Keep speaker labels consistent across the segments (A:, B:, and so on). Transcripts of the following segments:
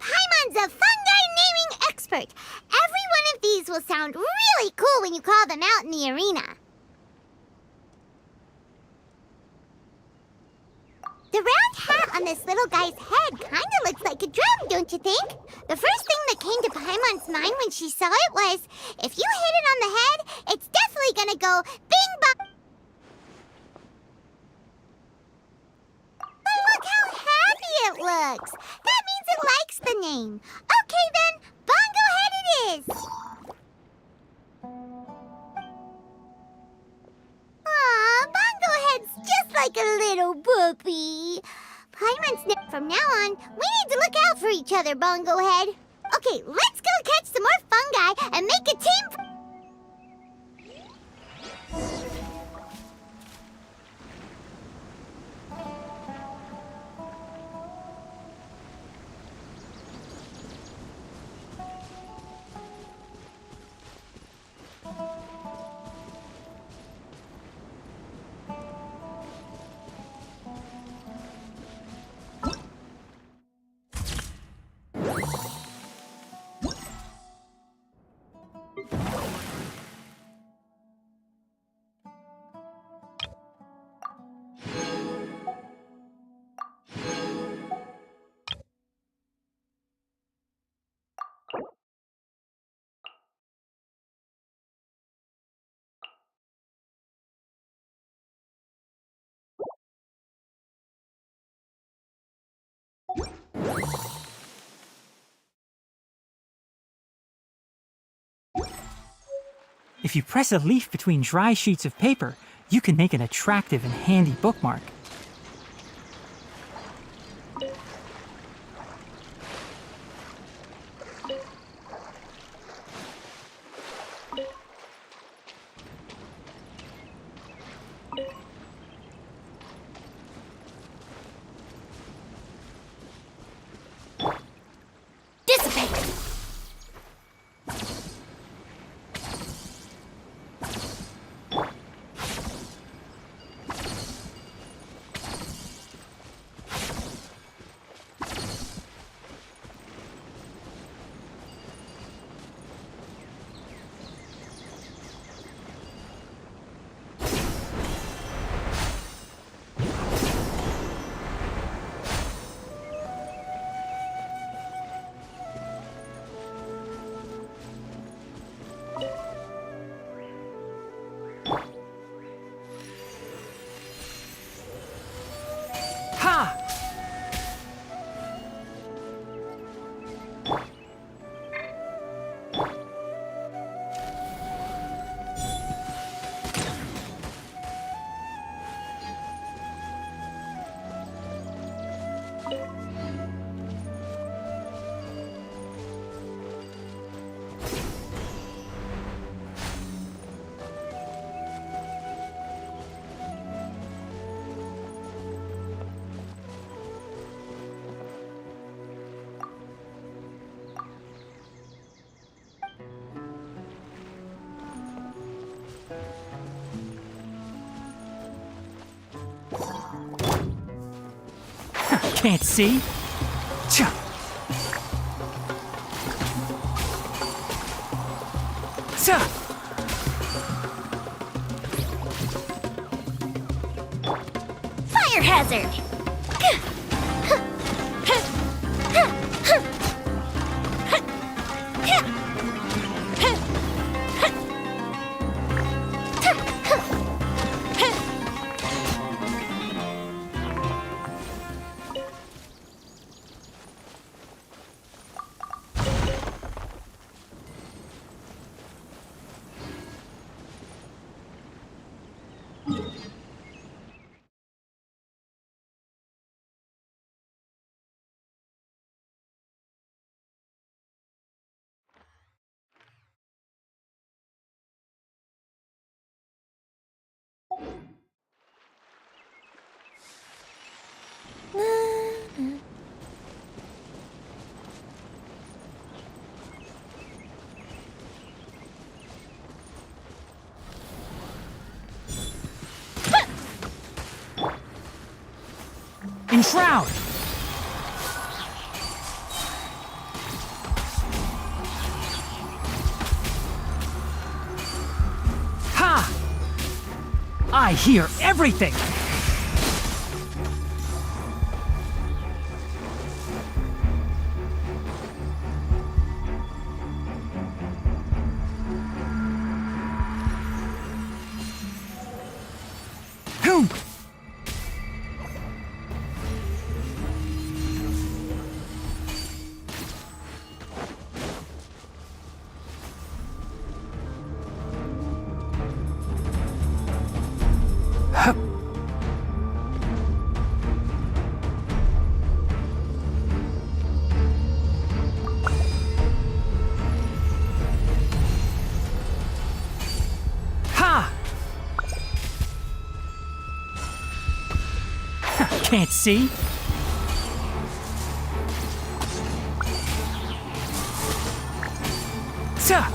A: Paimon's a fungi naming expert. Every one of these will sound really cool when you call them out in the arena. The round hat on this little guy's head kinda looks like a drum, don't you think? The first thing that came to Paimon's mind when she saw it was, if you hit it on the head, it's definitely gonna go bing bong. But look how happy it looks. That means it likes the name. Okay then, Bongo Head it is. Aw, Bongo Head's just like a little puppy. From now on, we need to look out for each other, Bongo Head. Okay, let's go catch some more fungi and make a team.
B: If you press a leaf between dry sheets of paper, you can make an attractive and handy bookmark. Can't see? Cha. Cha.
A: Fire hazard!
B: Enshroud! Ha! I hear everything! Whew! Ha! Can't see? Sa!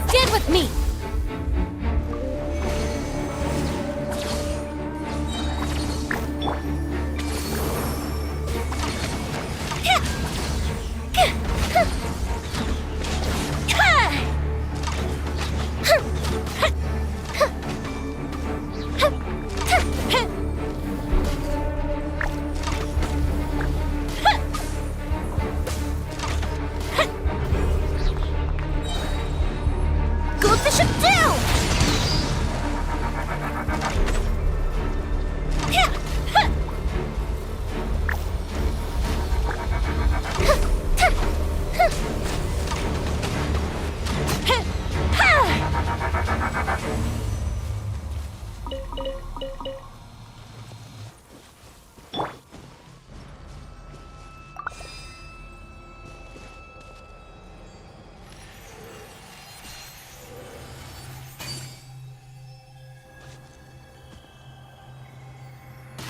A: Stand with me! Goldfish up down!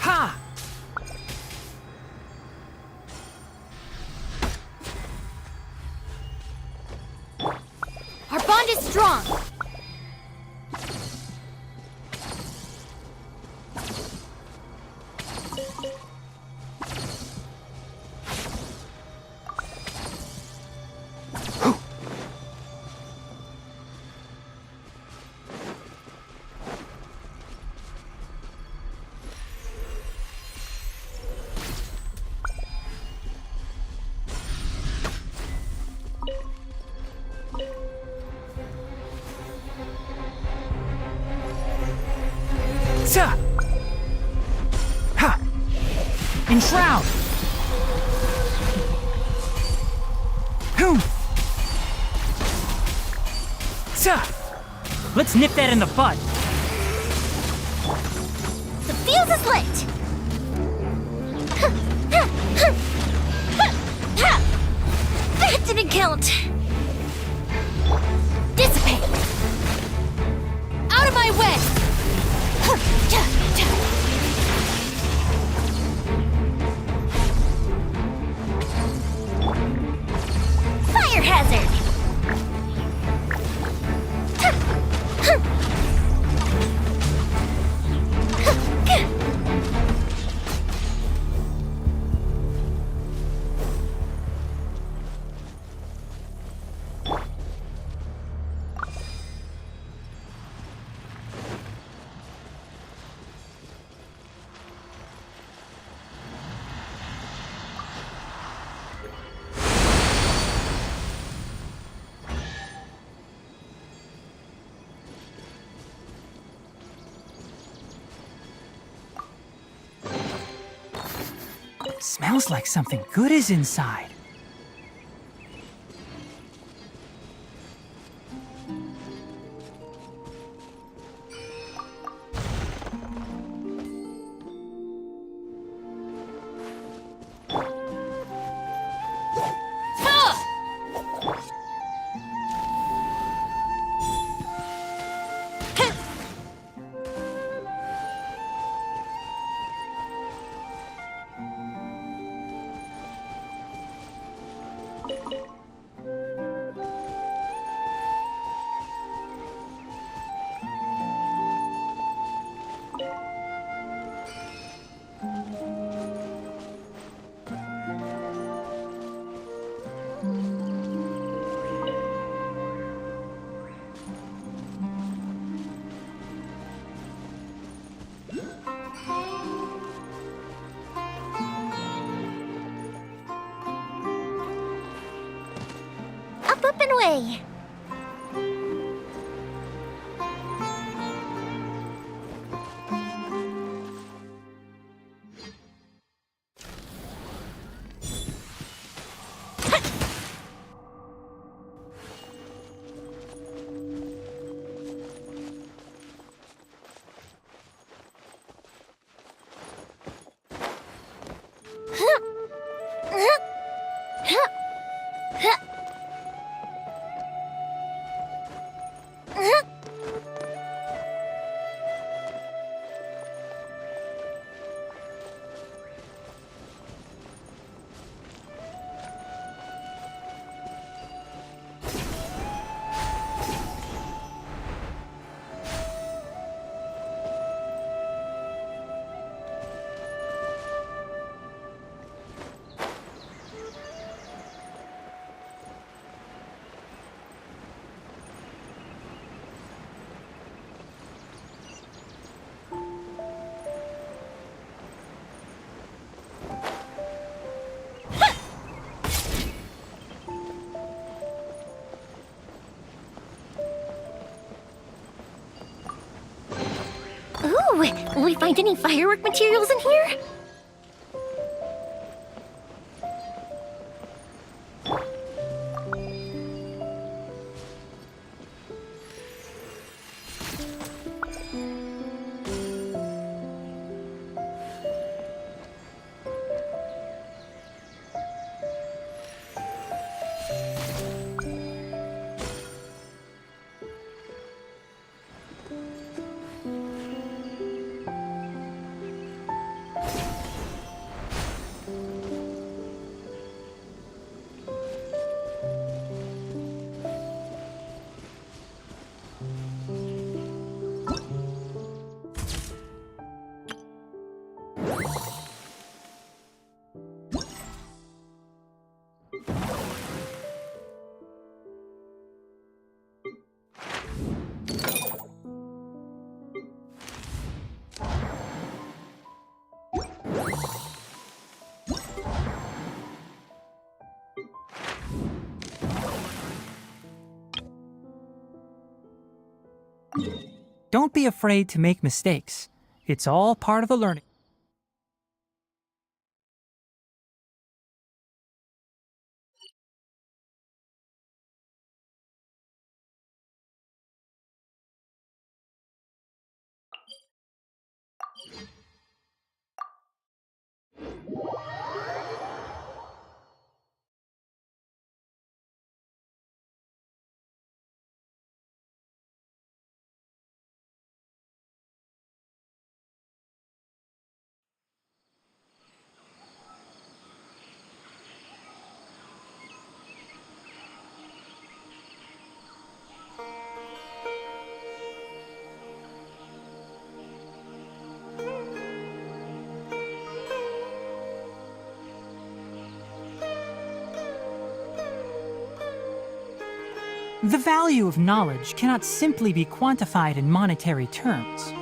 B: Ha!
A: Our bond is strong!
B: Sa! Ha! Enshroud! Whew! Sa! Let's nip that in the bud.
A: The fuse is lit! That didn't count! Dissipate! Out of my way! Fire hazard!
B: Smells like something good is inside.
A: Up and away. Ooh, will we find any firework materials in here?
B: Don't be afraid to make mistakes. It's all part of the learning. The value of knowledge cannot simply be quantified in monetary terms.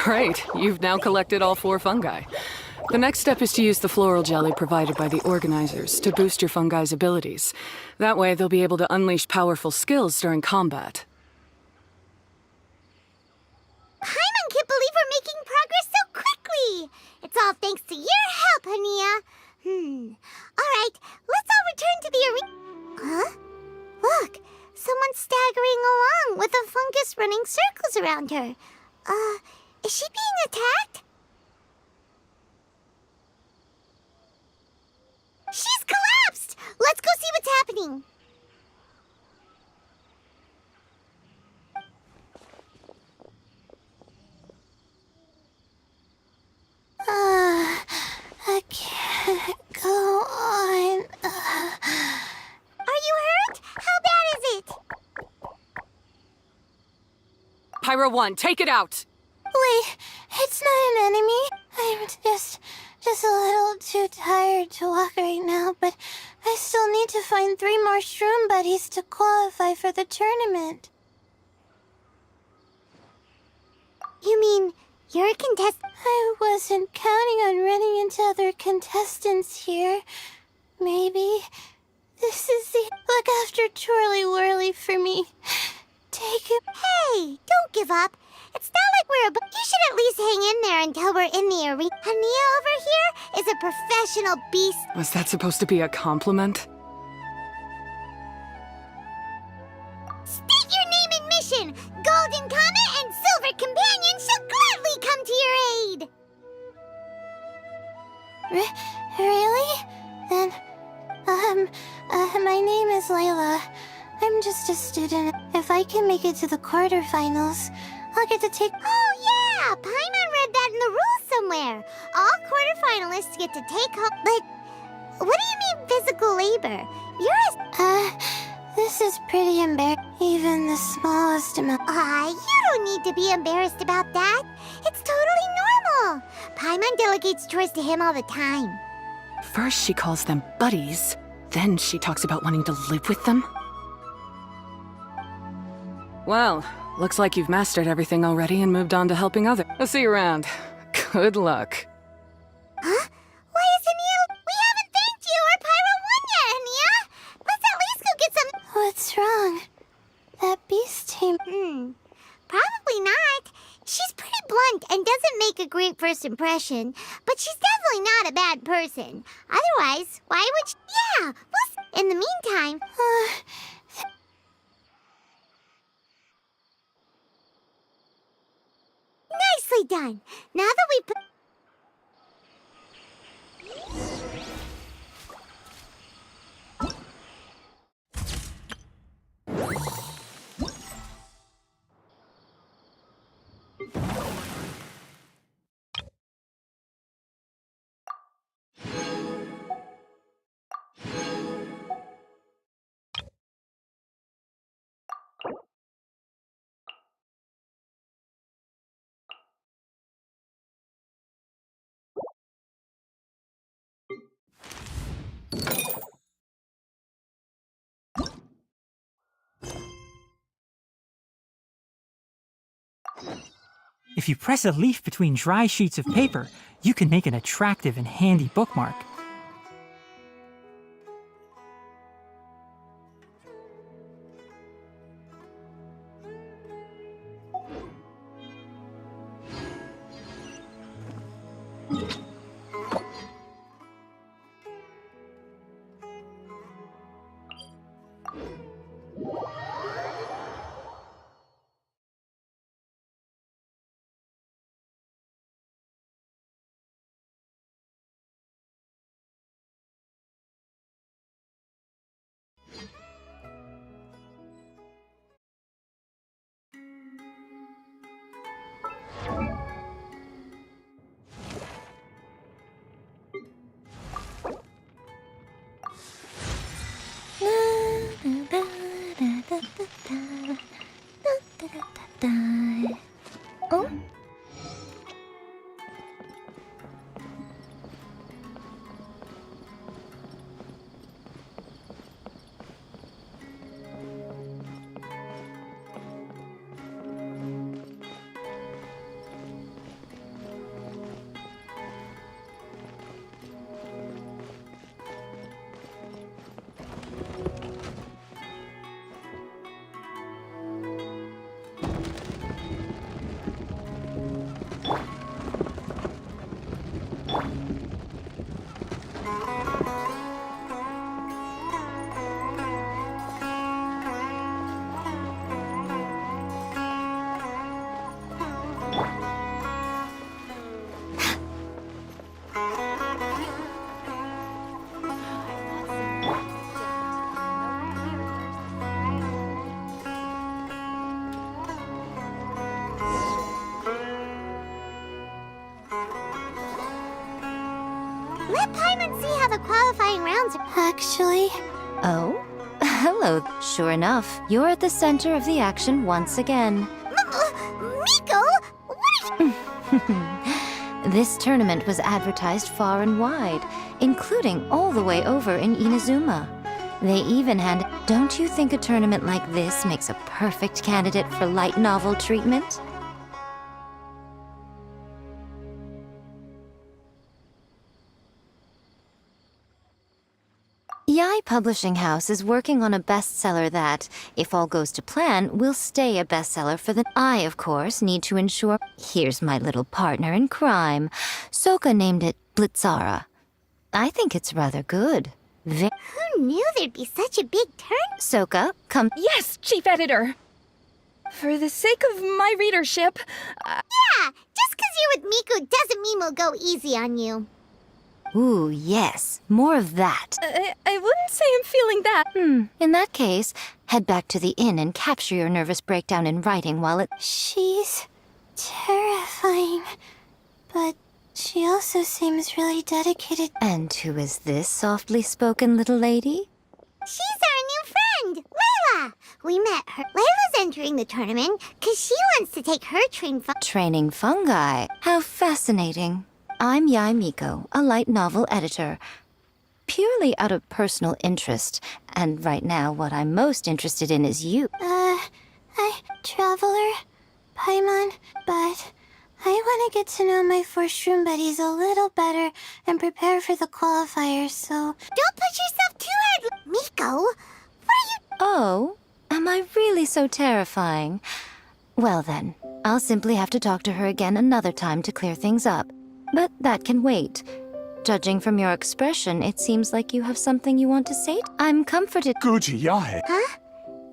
C: Great, you've now collected all 4 fungi. The next step is to use the floral jelly provided by the organizers to boost your fungi's abilities. That way, they'll be able to unleash powerful skills during combat.
A: Paimon can't believe we're making progress so quickly. It's all thanks to your help, Hania. All right, let's all return to the arena. Huh? Look, someone's staggering along with a fungus running circles around her. Is she being attacked? She's collapsed! Let's go see what's happening. I can't go on. Are you hurt? How bad is it?
C: Pyro 1, take it out!
A: Wait, it's not an enemy. I'm just a little too tired to walk right now, but I still need to find 3 more shroom buddies to qualify for the tournament. You mean you're a contestant? I wasn't counting on running into other contestants here. Maybe this is the look after Twirly Whirly for me. Take it. Hey, don't give up. It's not like we're you should at least hang in there until we're in the arena. Hania over here is a professional beast.
C: Was that supposed to be a compliment?
A: State your name and mission. Golden Comet and Silver Companion shall gladly come to your aid. Really? Then, my name is Layla. I'm just a student. If I can make it to the quarterfinals, I'll get to take... Oh, yeah! Paimon read that in the rules somewhere. All quarterfinalists get to take home... But what do you mean physical labor? This is pretty embarrassing. Even the smallest amount... you don't need to be embarrassed about that. It's totally normal. Paimon delegates chores to him all the time.
C: First she calls them buddies, then she talks about wanting to live with them. Well, looks like you've mastered everything already and moved on to helping others. I'll see you around. Good luck.
A: Huh? Why is Hania... We haven't thanked you or Pyro 1 yet, Hania! Let's at least go get some... What's wrong? That beast team... Probably not. She's pretty blunt and doesn't make a great first impression, but she's definitely not a bad person. Otherwise, why would she... Yeah, in the meantime... Nicely done. Now that we put...
B: If you press a leaf between dry sheets of paper, you can make an attractive and handy bookmark.
A: how the qualifying rounds are. Actually...
D: Oh? Hello. Sure enough, you're at the center of the action once again.
A: Miko? What are you...
D: This tournament was advertised far and wide, including all the way over in Inazuma. They even had... Don't you think a tournament like this makes a perfect candidate for light novel treatment? Yai Publishing House is working on a bestseller that, if all goes to plan, will stay a bestseller for the... I, of course, need to ensure... Here's my little partner in crime. Soka named it Blitzara. I think it's rather good.
A: Who knew there'd be such a big turn?
D: Soka, come...
E: Yes, Chief Editor. For the sake of my readership,
A: Yeah, just 'cause you're with Miko doesn't mean we'll go easy on you.
D: Ooh, yes. More of that.
E: I wouldn't say I'm feeling that.
D: In that case, head back to the inn and capture your nervous breakdown in writing while it...
A: She's terrifying, but she also seems really dedicated.
D: And who is this softly spoken little lady?
A: She's our new friend, Layla. We met her. Layla's entering the tournament because she wants to take her
D: Training fungi. How fascinating. I'm Yai Miko, a light novel editor. Purely out of personal interest, and right now what I'm most interested in is you.
A: Traveler, Paimon, but I want to get to know my four shroom buddies a little better and prepare for the qualifiers, so... Don't push yourself too hard, Miko! What are you...
D: Oh, am I really so terrifying? Well then, I'll simply have to talk to her again another time to clear things up. But that can wait. Judging from your expression, it seems like you have something you want to say. I'm comforted.
F: Guji Yae.
A: Huh?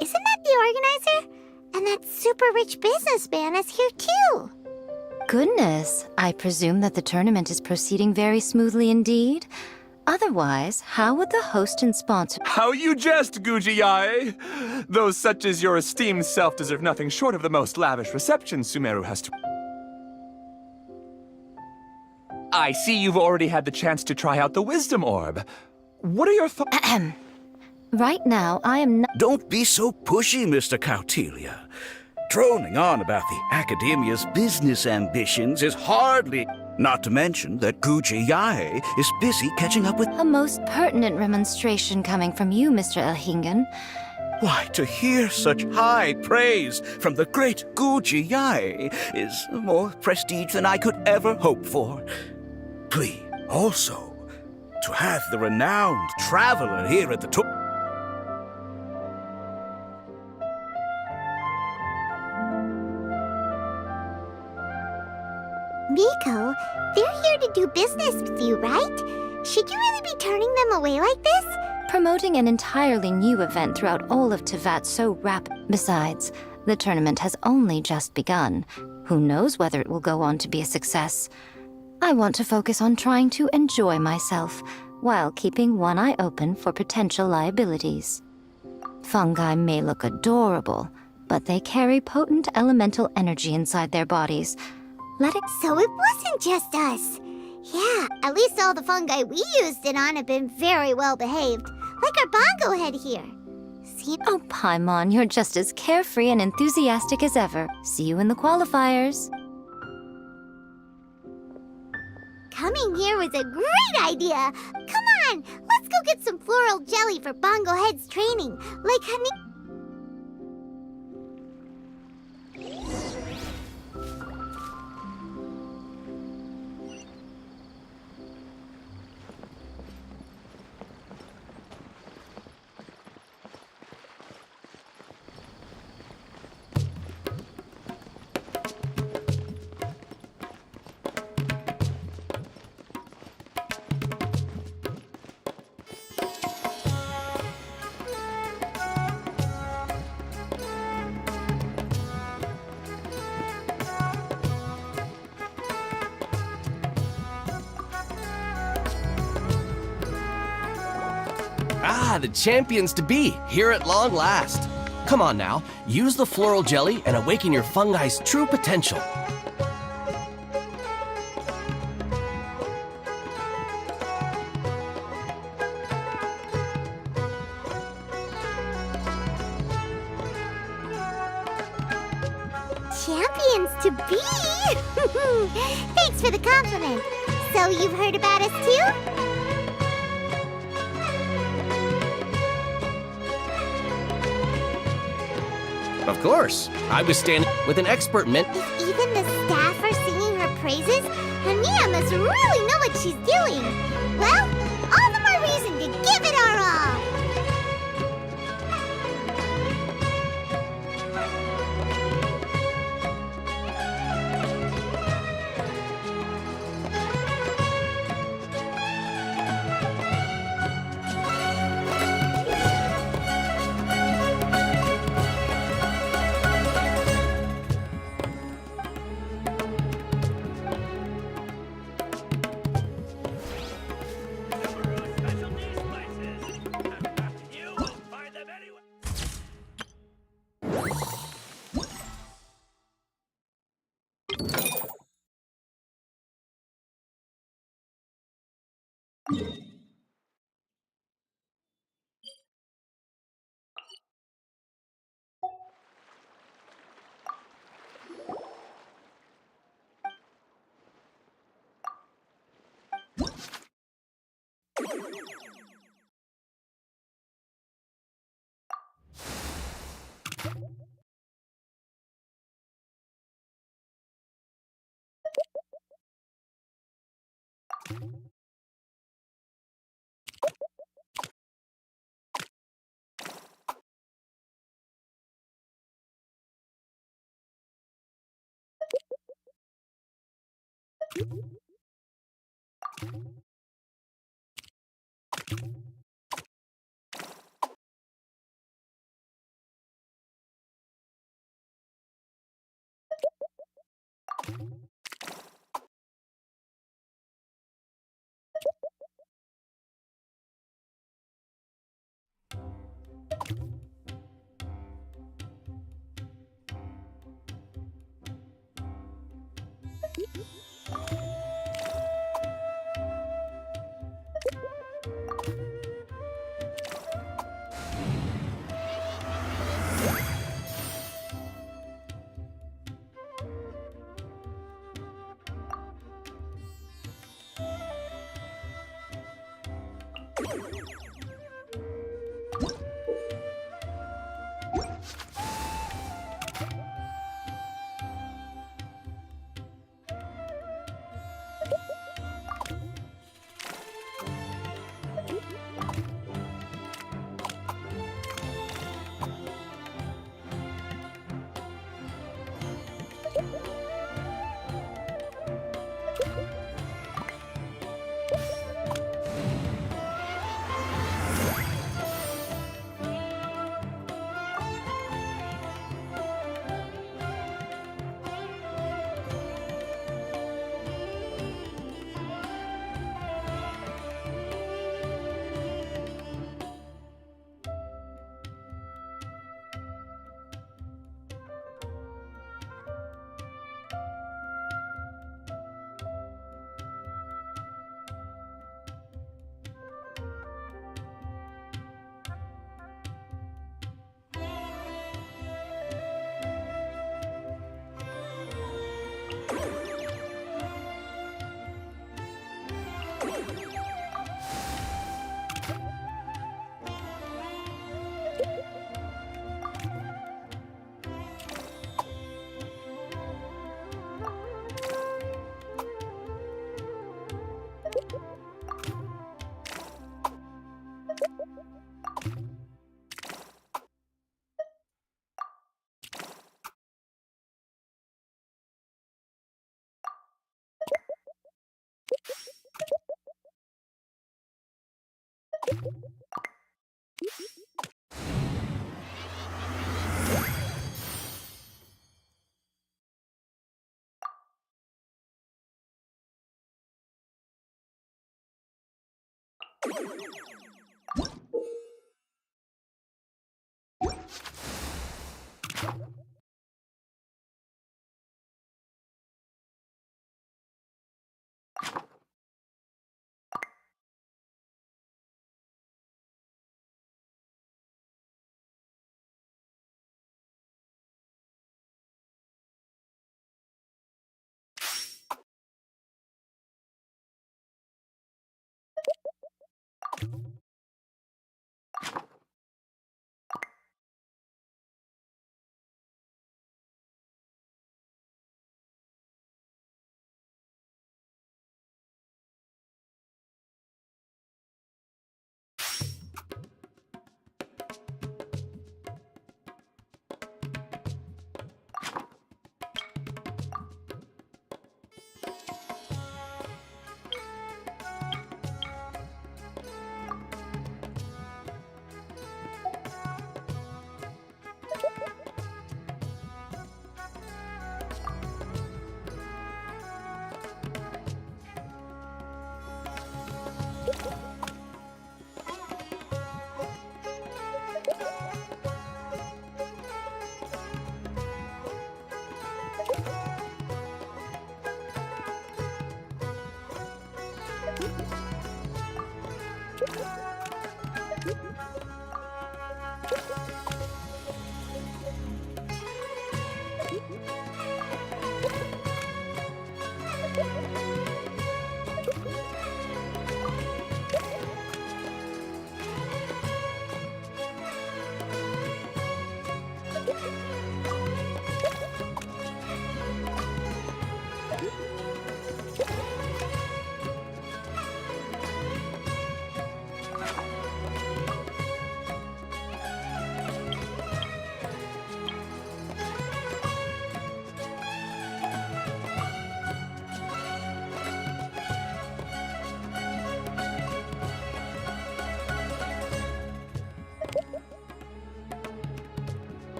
A: Isn't that the organizer? And that super rich businessman is here too.
D: Goodness, I presume that the tournament is proceeding very smoothly indeed. Otherwise, how would the host and sponsor...
F: How you jest, Guji Yae! Those such as your esteemed self deserve nothing short of the most lavish reception Sumeru has to... I see you've already had the chance to try out the Wisdom Orb. What are your thoughts?
D: Right now, I am not...
G: Don't be so pushy, Mr. Cautelia. Droning on about the Academia's business ambitions is hardly... Not to mention that Guji Yae is busy catching up with...
D: A most pertinent remonstration coming from you, Mr. Elhingen.
G: Why, to hear such high praise from the great Guji Yae is more prestige than I could ever hope for. Please, also, to have the renowned traveler here at the
A: Miko, they're here to do business with you, right? Should you really be turning them away like this?
D: Promoting an entirely new event throughout all of Teyvat so rapid. Besides, the tournament has only just begun. Who knows whether it will go on to be a success. I want to focus on trying to enjoy myself, while keeping one eye open for potential liabilities. Fungi may look adorable, but they carry potent elemental energy inside their bodies.
A: So it wasn't just us. Yeah, at least all the fungi we used it on have been very well behaved. Like our bongo head here. See?
D: Oh, Paimon, you're just as carefree and enthusiastic as ever. See you in the qualifiers.
A: Coming here was a great idea. Come on, let's go get some floral jelly for bongo head's training. Like honey...
H: Ah, the champions to be, here at long last. Come on now, use the floral jelly and awaken your fungi's true potential.
A: champions to be! Thanks for the compliment. So you've heard about us too?
H: Of course. I was standing with an expert mint.
A: If even the staff are singing her praises, Hania must really know what she's doing. Well, all the more reason to give it our all.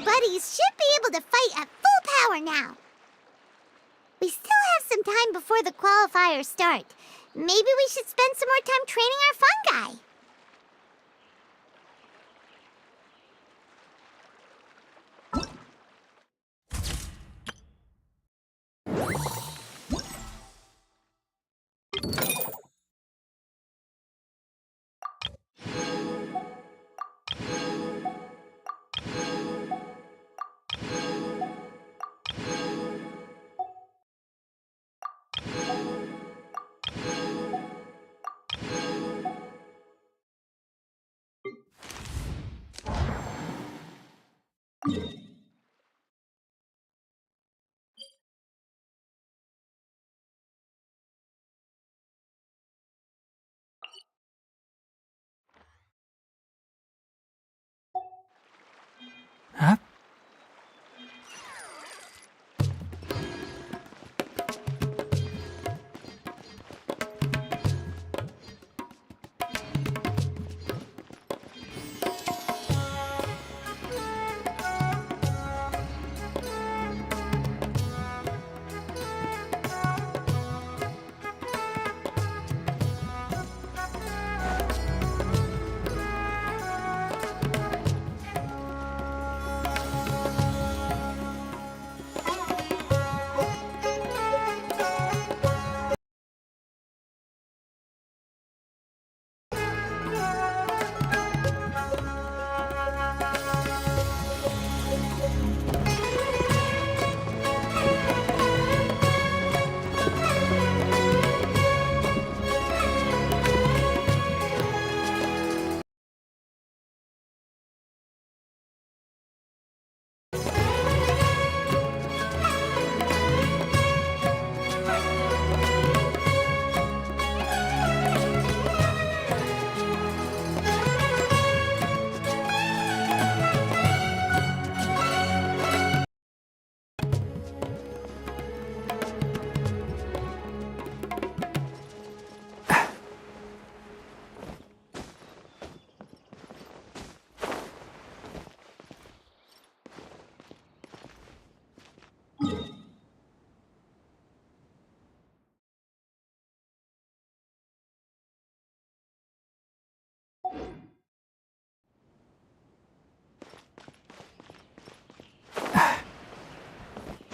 A: buddies should be able to fight at full power now. We still have some time before the qualifiers start. Maybe we should spend some more time training our fungi.
B: Huh?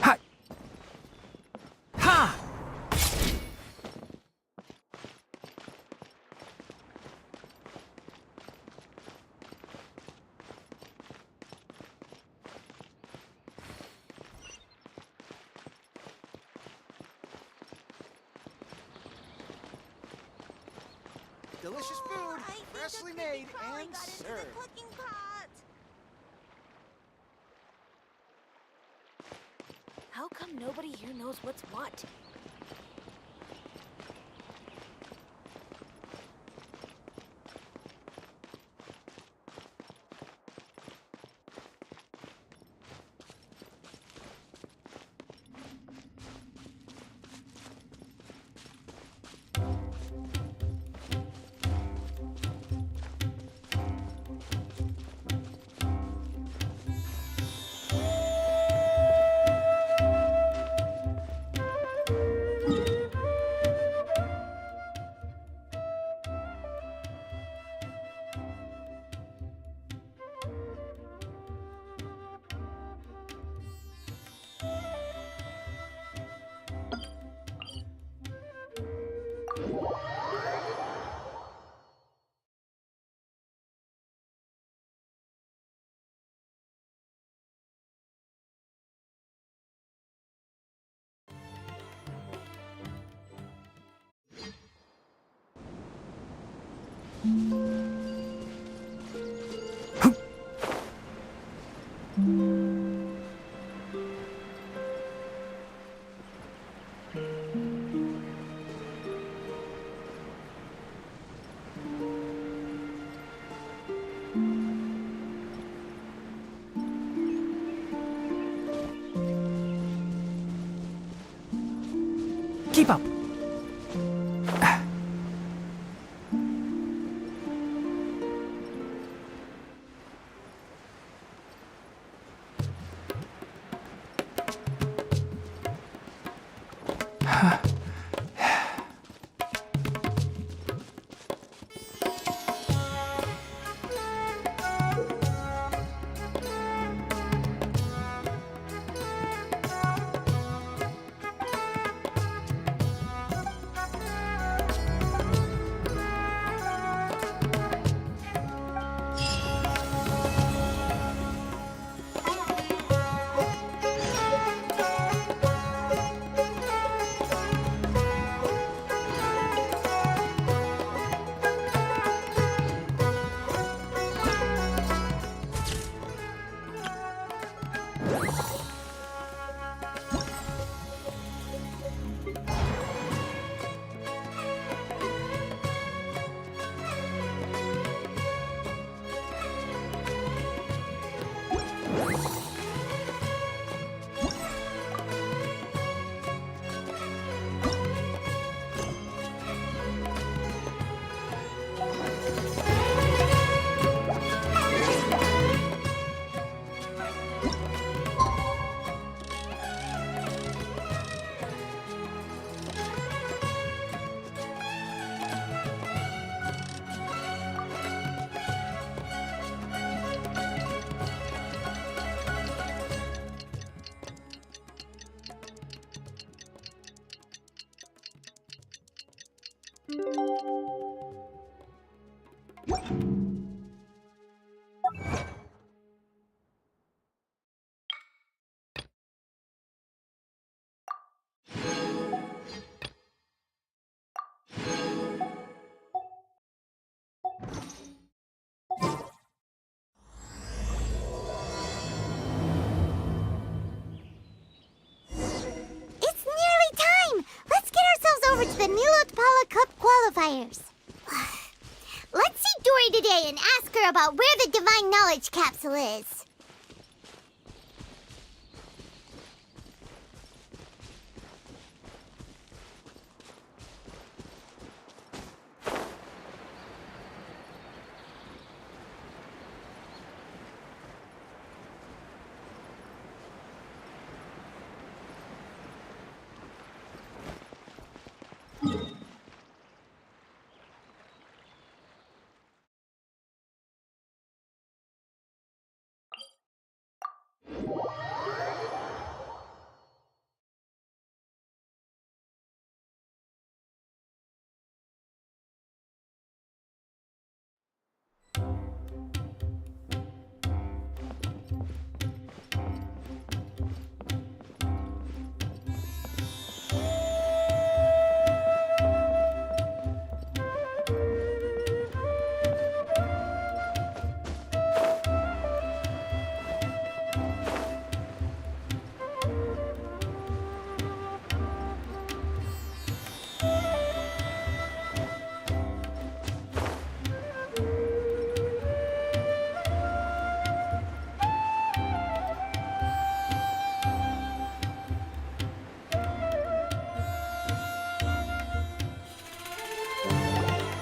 B: Ha! Ha!
I: Delicious food, freshly made and served.
E: How come nobody here knows what's what?
B: Keep up.
A: It's nearly time! Let's get ourselves over to the Nilotpala Cup qualifiers. Let's see Dory today and ask her about where the Divine Knowledge Capsule is.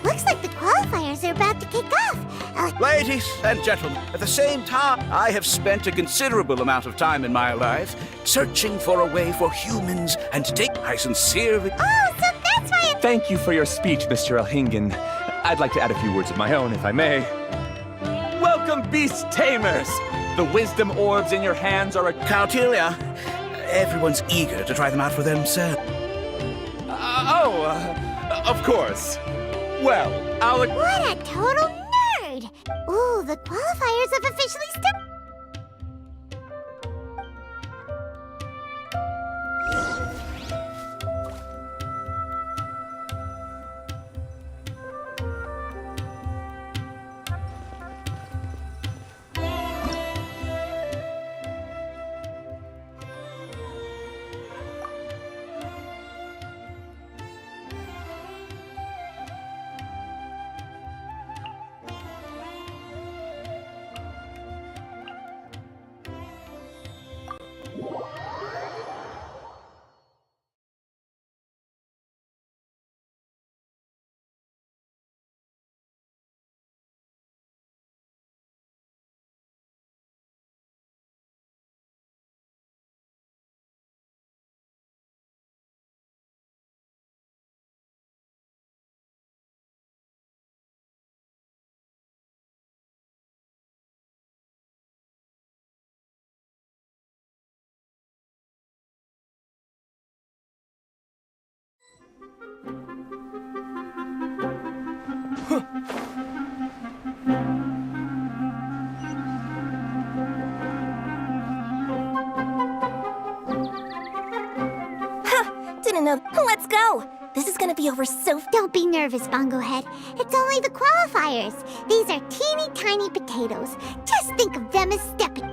A: Looks like the qualifiers are about to kick off.
G: Ladies and gentlemen, at the same time, I have spent a considerable amount of time in my life searching for a way for humans and I sincerely...
A: Oh, so that's why
F: Thank you for your speech, Mr. Elhingen. I'd like to add a few words of my own, if I may. Welcome, beast tamers! The wisdom orbs in your hands are a...
G: Countilla, everyone's eager to try them out for themselves.
F: Of course. Well,
A: What a total nerd! Ooh, the qualifiers have officially started.
E: Didn't know. Let's go. This is gonna be over so.
A: Don't be nervous, Bongo Head. It's only the qualifiers. These are teeny tiny potatoes. Just think of them as stepping.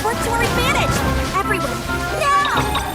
E: Work to our advantage! Everyone, now!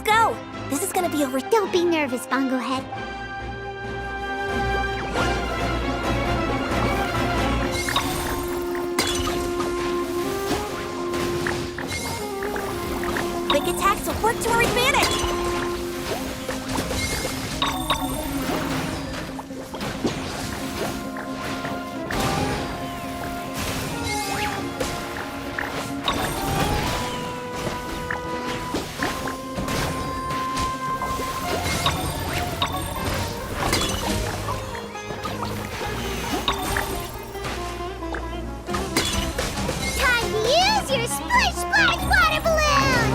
A: go. This is gonna be over. Don't be nervous, Bongo Head. Quick attacks will work to our advantage. Time to use your splish splash water balloon!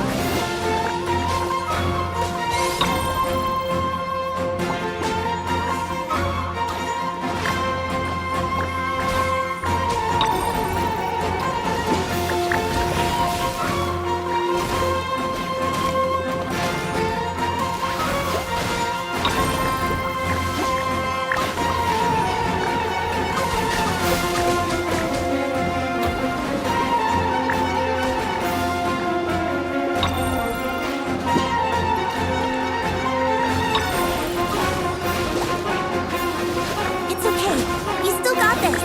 A: It's okay. You still got this.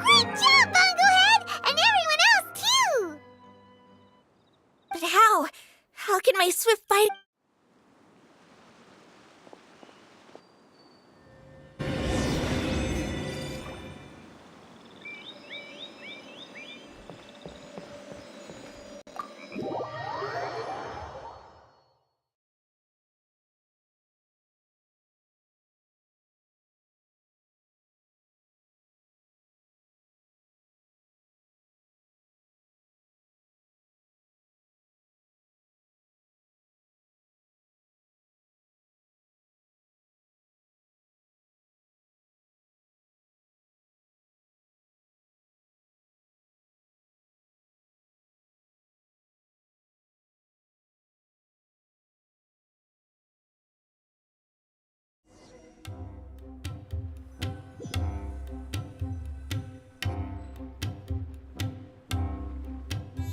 A: Great job, Bongo Head! And everyone else, too! But how? How can my swift bite...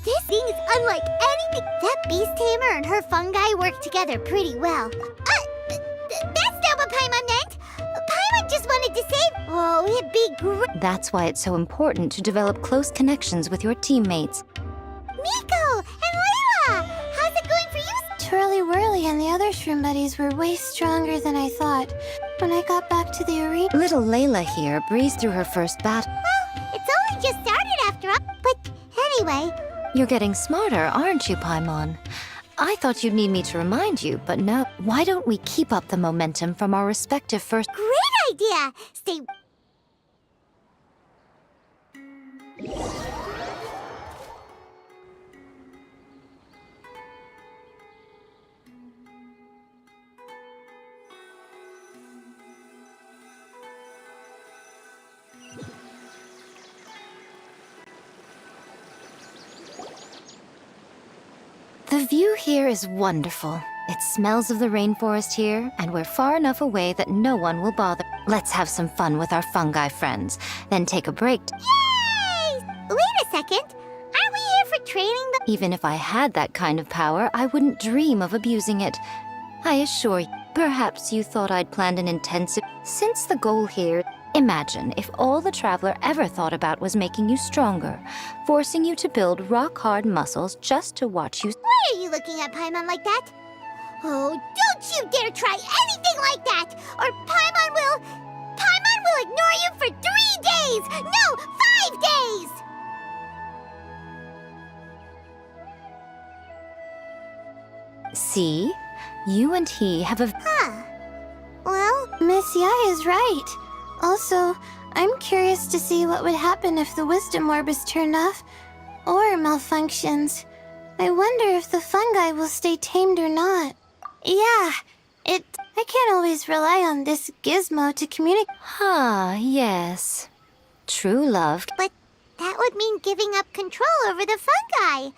A: This thing is unlike anything. That beast tamer and her fungi work together pretty well. That's not what Paimon meant. Paimon just wanted to save... Oh, it'd be great.
D: That's why it's so important to develop close connections with your teammates.
A: Miko and Layla! How's it going for you?
J: Twirly Whirly and the other shroom buddies were way stronger than I thought. When I got back to the arena...
D: Little Layla here breezed through her first battle.
A: Well, it's only just started after all. But anyway...
D: You're getting smarter, aren't you, Paimon? I thought you'd need me to remind you, but no. Why don't we keep up the momentum from our respective first...
A: Great idea! Stay...
D: The view here is wonderful. It smells of the rainforest here, and we're far enough away that no one will bother. Let's have some fun with our fungi friends, then take a break.
A: Yay! Wait a second.
D: Even if I had that kind of power, I wouldn't dream of abusing it. I assure you, perhaps you thought I'd planned an intensive... Since the goal here... Imagine if all the Traveler ever thought about was making you stronger, forcing you to build rock-hard muscles just to watch you...
A: Why are you looking at Paimon like that? Oh, don't you dare try anything like that! Or Paimon will ignore you for 3 days! No, 5 days!
D: See? You and he have a...
A: Huh. Well,
J: Miss Yai is right. Also, I'm curious to see what would happen if the wisdom orb is turned off or malfunctions. I wonder if the fungi will stay tamed or not. Yeah, I can't always rely on this gizmo to communicate.
D: Ah, yes. True love.
A: but that would mean giving up control over the fungi.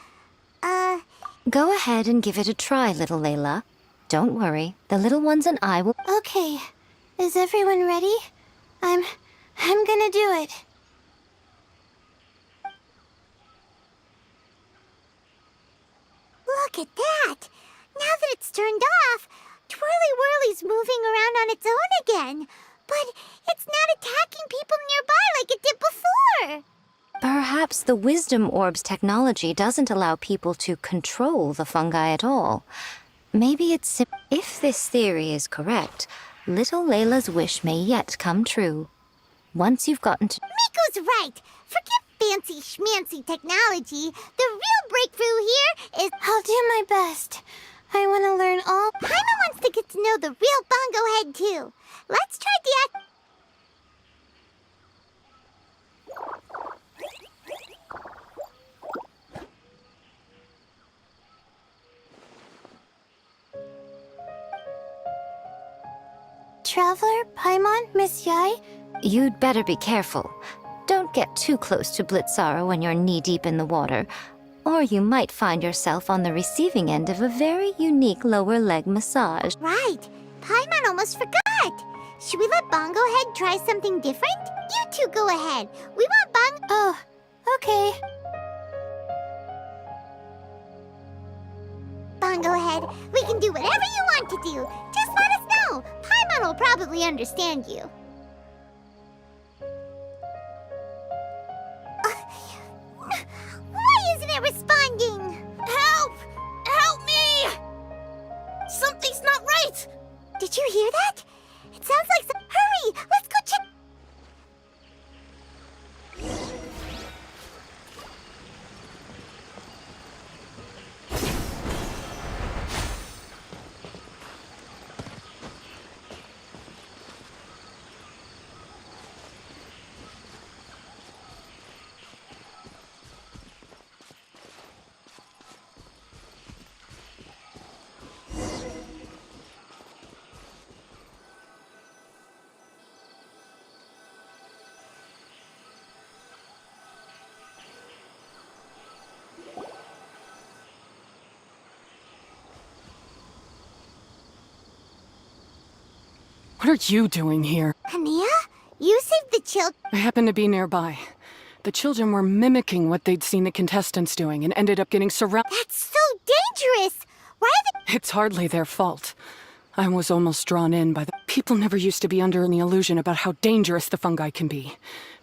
D: Go ahead and give it a try, little Layla. Don't worry, the little ones and I will...
J: Okay, is everyone ready? I'm gonna do it.
A: Look at that! Now that it's turned off, Twirly Whirly's moving around on its own again. But it's not attacking people nearby like it did before.
D: Perhaps the Wisdom Orb's technology doesn't allow people to control the fungi at all. Maybe it's... If this theory is correct, little Layla's wish may yet come true. Once you've gotten to...
A: Miko's right. Forget fancy schmancy technology. The real breakthrough here is...
J: I'll do my best. I want to learn all...
A: Paimon wants to get to know the real Bongo Head, too. Let's try the...
J: Traveler, Paimon, Miss Yai?
D: You'd better be careful. Don't get too close to Blitzara when you're knee-deep in the water, or you might find yourself on the receiving end of a very unique lower leg massage.
A: Right. Paimon almost forgot. Should we let Bongo Head try something different? You two go ahead. We want Bongo...
J: Oh, okay.
A: Bongo Head, we can do whatever you want to do. Just let us know. Paimon will probably understand you. Why isn't it responding?
E: Help! Help me! Something's not right!
A: Did you hear that? It sounds like some... Hurry! Let's go check...
C: What are you doing here?
A: Hania? You saved the child...
C: I happened to be nearby. The children were mimicking what they'd seen the contestants doing and ended up getting surrounded.
A: That's so dangerous! Why are they...
C: It's hardly their fault. I was almost drawn in by the... People never used to be under any illusion about how dangerous the fungi can be.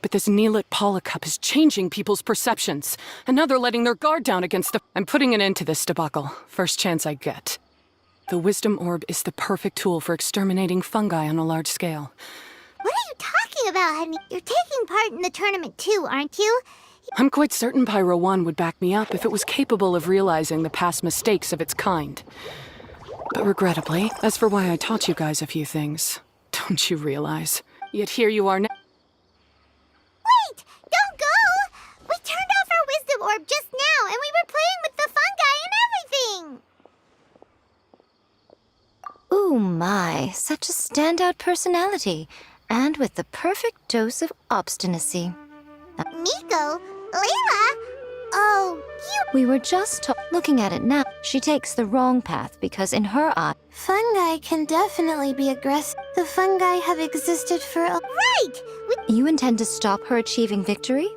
C: But this Neelit polycup is changing people's perceptions. And now they're letting their guard down against the... I'm putting an end to this debacle. First chance I get. The Wisdom Orb is the perfect tool for exterminating fungi on a large scale.
A: What are you talking about, honey? You're taking part in the tournament too, aren't you?
C: I'm quite certain Pyro 1 would back me up if it was capable of realizing the past mistakes of its kind. But regrettably, as for why I taught you guys a few things, don't you realize? Yet here you are now.
A: Wait! Don't go! We turned off our Wisdom Orb just now, and we were playing with the fungi and everything!
D: Ooh my, such a standout personality, and with the perfect dose of obstinacy.
A: Miko? Layla? Oh, you...
D: We were just looking at it now. She takes the wrong path because in her eye...
J: Fungi can definitely be aggressive. The fungi have existed for a...
A: Right!
D: You intend to stop her achieving victory?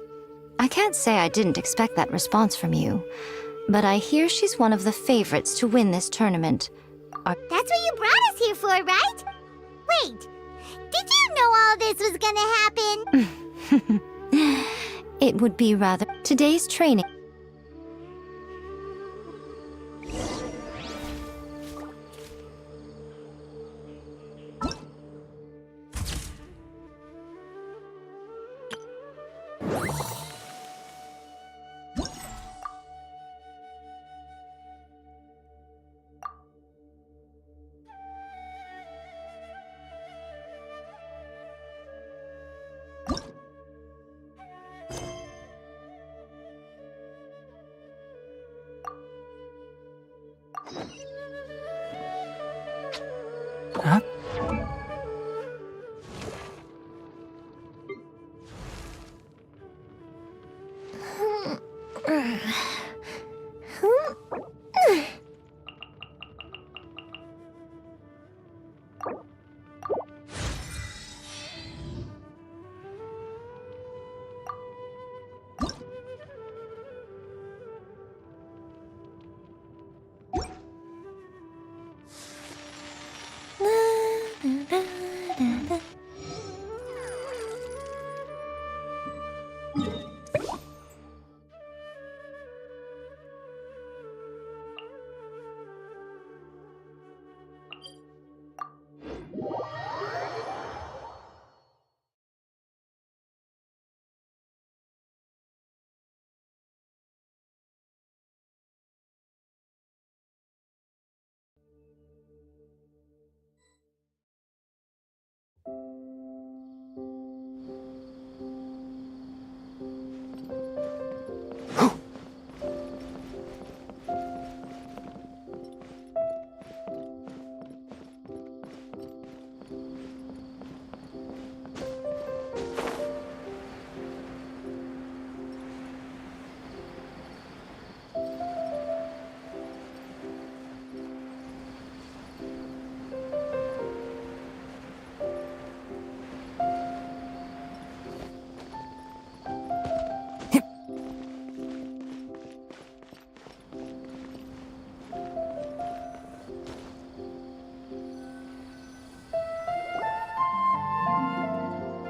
D: I can't say I didn't expect that response from you. but I hear she's one of the favorites to win this tournament.
A: That's what you brought us here for, right? Wait, did you know all this was gonna happen?
D: It would be rather... Today's training...
B: Huh?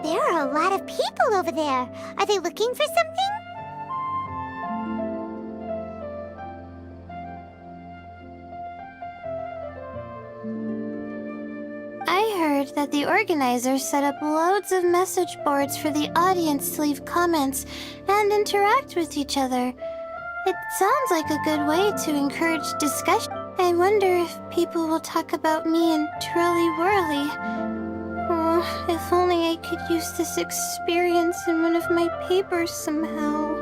A: There are a lot of people over there. Are they looking for something?
J: I heard that the organizers set up loads of message boards for the audience to leave comments and interact with each other. It sounds like a good way to encourage discussion. I wonder if people will talk about me and Twirly Whirly. Oh, if only I could use this experience in one of my papers somehow.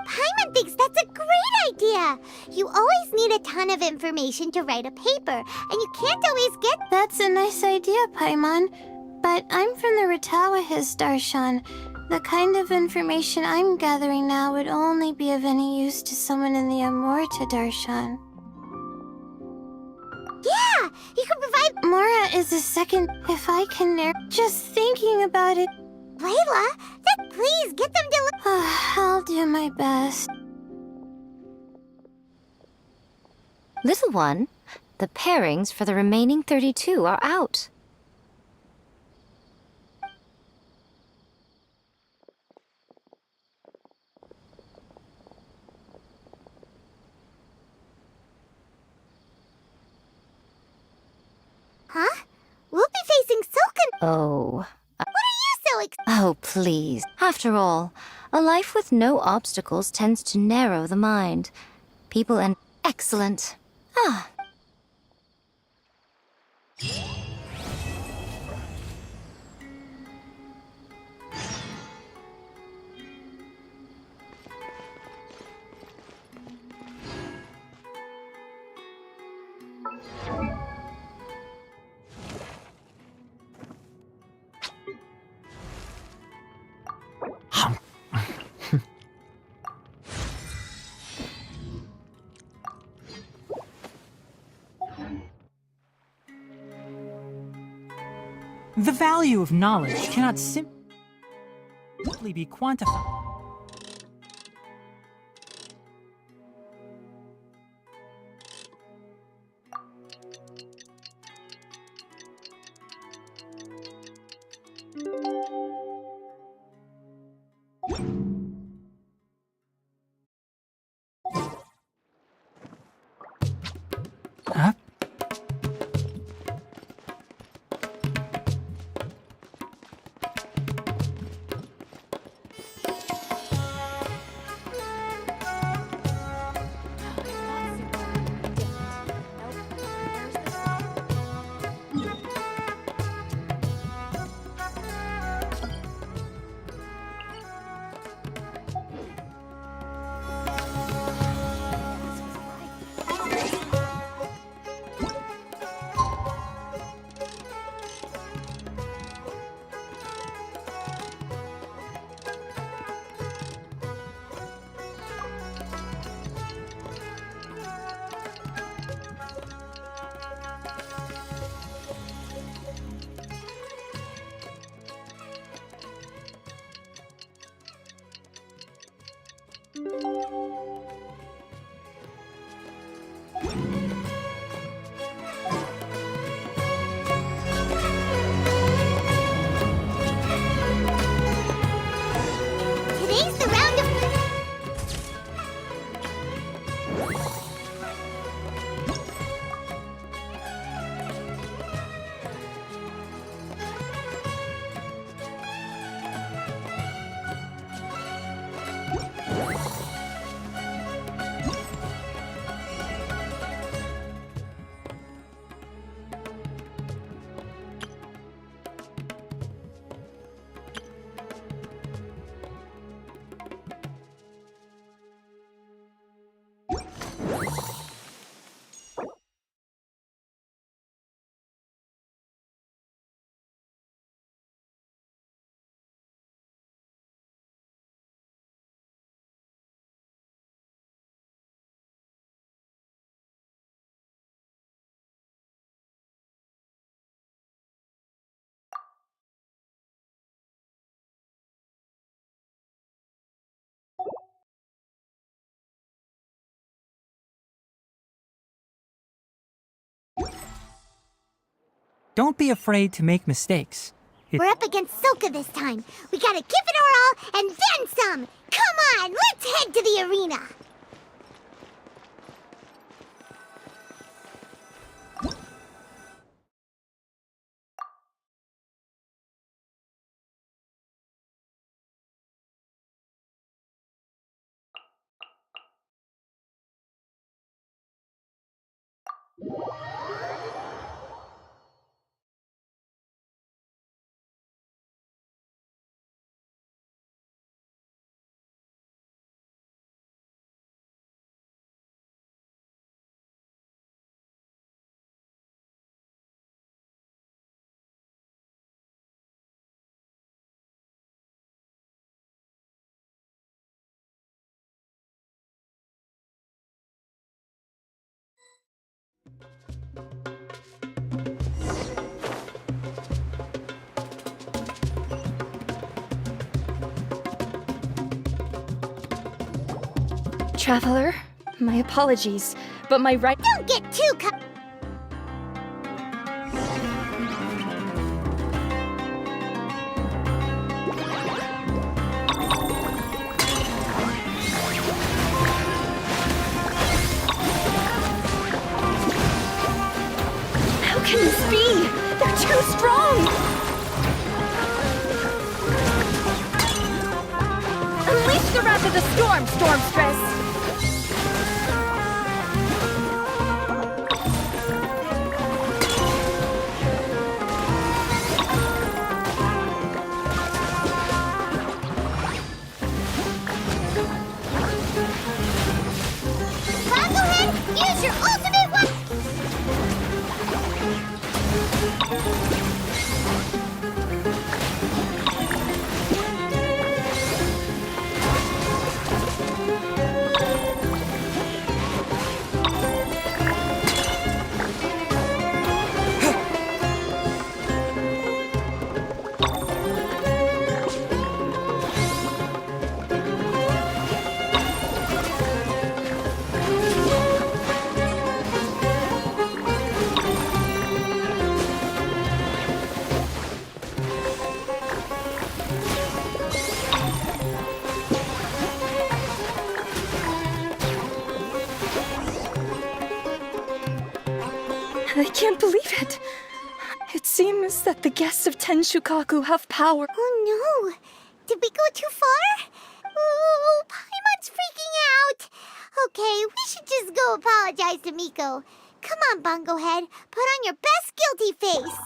A: Paimon thinks that's a great idea. You always need a ton of information to write a paper, and you can't always get...
J: That's a nice idea, Paimon. But I'm from the Ratawahiz, Darshan. The kind of information I'm gathering now would only be of any use to someone in the Amorta, Darshan.
A: Yeah, you can provide...
J: Mora is a second... If I can just thinking about it...
A: Layla, then please get them to...
J: I'll do my best.
D: Little one, the pairings for the remaining 32 are out.
A: Huh? We'll be facing Silken...
D: Oh.
A: What are you so
D: Oh, please. After all, a life with no obstacles tends to narrow the mind. People and... Excellent. Ah.
B: The value of knowledge cannot simply be quantified. Huh?
A: Today's the round of...
B: Don't be afraid to make mistakes.
A: We're up against Soka this time. We gotta give it our all and then some. Come on, let's head to the arena.
E: Traveler, my apologies, but my right—
A: Don't get too
E: How can this be? They're too strong! Unleash the wrath of the storm, Stormstress!
A: Use your ultimate weapon!
E: I can't believe it. It seems that the guests of Tenshukaku have power.
A: Oh no! Did we go too far? Ooh, Paimon's freaking out! Okay, we should just go apologize to Miko. Come on, Bungo Head. Put on your best guilty face.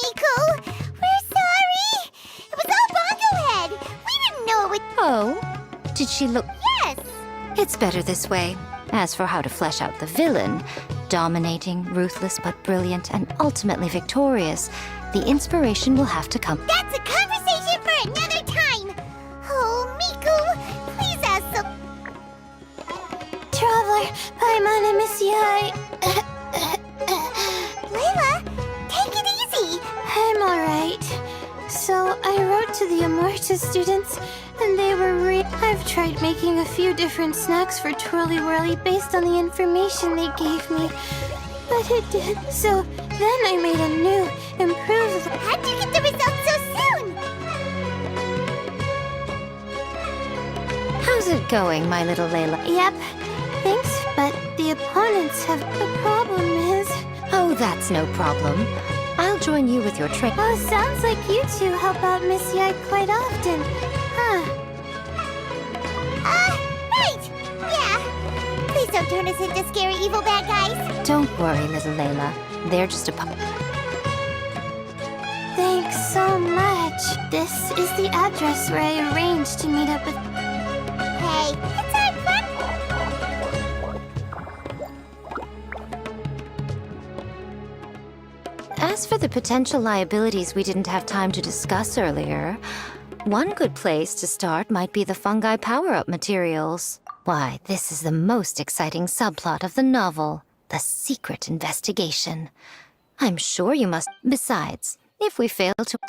A: Miko, we're sorry. It was all Bungo Head. We didn't know it would...
D: Oh? Did she look...
A: Yes!
D: It's better this way. As for how to flesh out the villain, dominating, ruthless but brilliant, and ultimately victorious, the inspiration will have to come.
A: That's a conversation for another time. Oh, Miko, please ask some...
J: Traveler, Paimon, I miss you.
A: Layla, take it easy.
J: I'm alright. So, I wrote to the Amorta students, and they were I've tried making a few different snacks for Twirly Whirly based on the information they gave me. But it didn't. So, then I made a new, improved...
A: How'd you get the results so soon?
D: How's it going, my little Layla?
J: Yep. Thanks, but the opponents have... The problem is...
D: Oh, that's no problem. I'll join you with your train.
J: Oh, sounds like you two help out Miss Yai quite often. Huh.
A: Right. Yeah. Please don't turn us into scary evil bad guys.
D: Don't worry, little Layla. They're just a pup.
J: Thanks so much. This is the address where I arranged to meet up with...
A: Hey, it's our fun.
D: As for the potential liabilities we didn't have time to discuss earlier, one good place to start might be the fungi power-up materials. Why, this is the most exciting subplot of the novel, the secret investigation. I'm sure you must... Besides, if we fail to...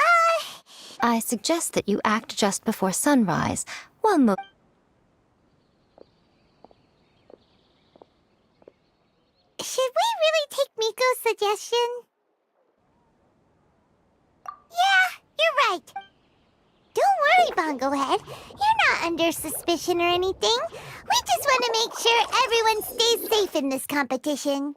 D: I suggest that you act just before sunrise, while
A: Should we really take Miko's suggestion? Yeah, you're right. Don't worry, Bungo Head. You're not under suspicion or anything. We just want to make sure everyone stays safe in this competition.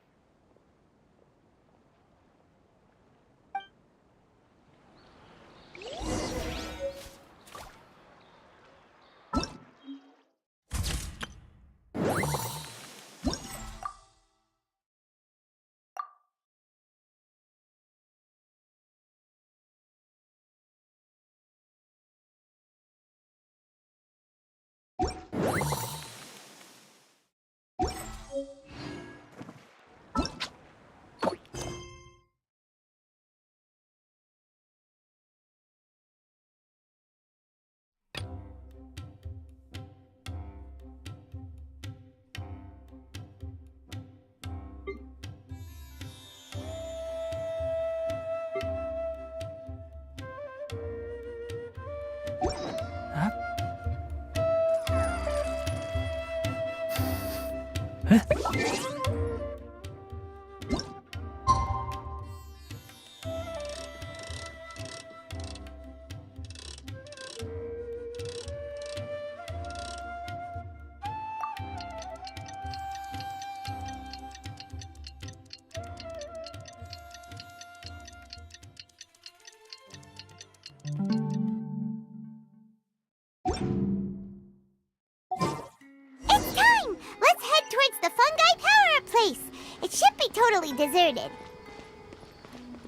A: It's time! Let's head towards the fungi power-up place. It should be totally deserted.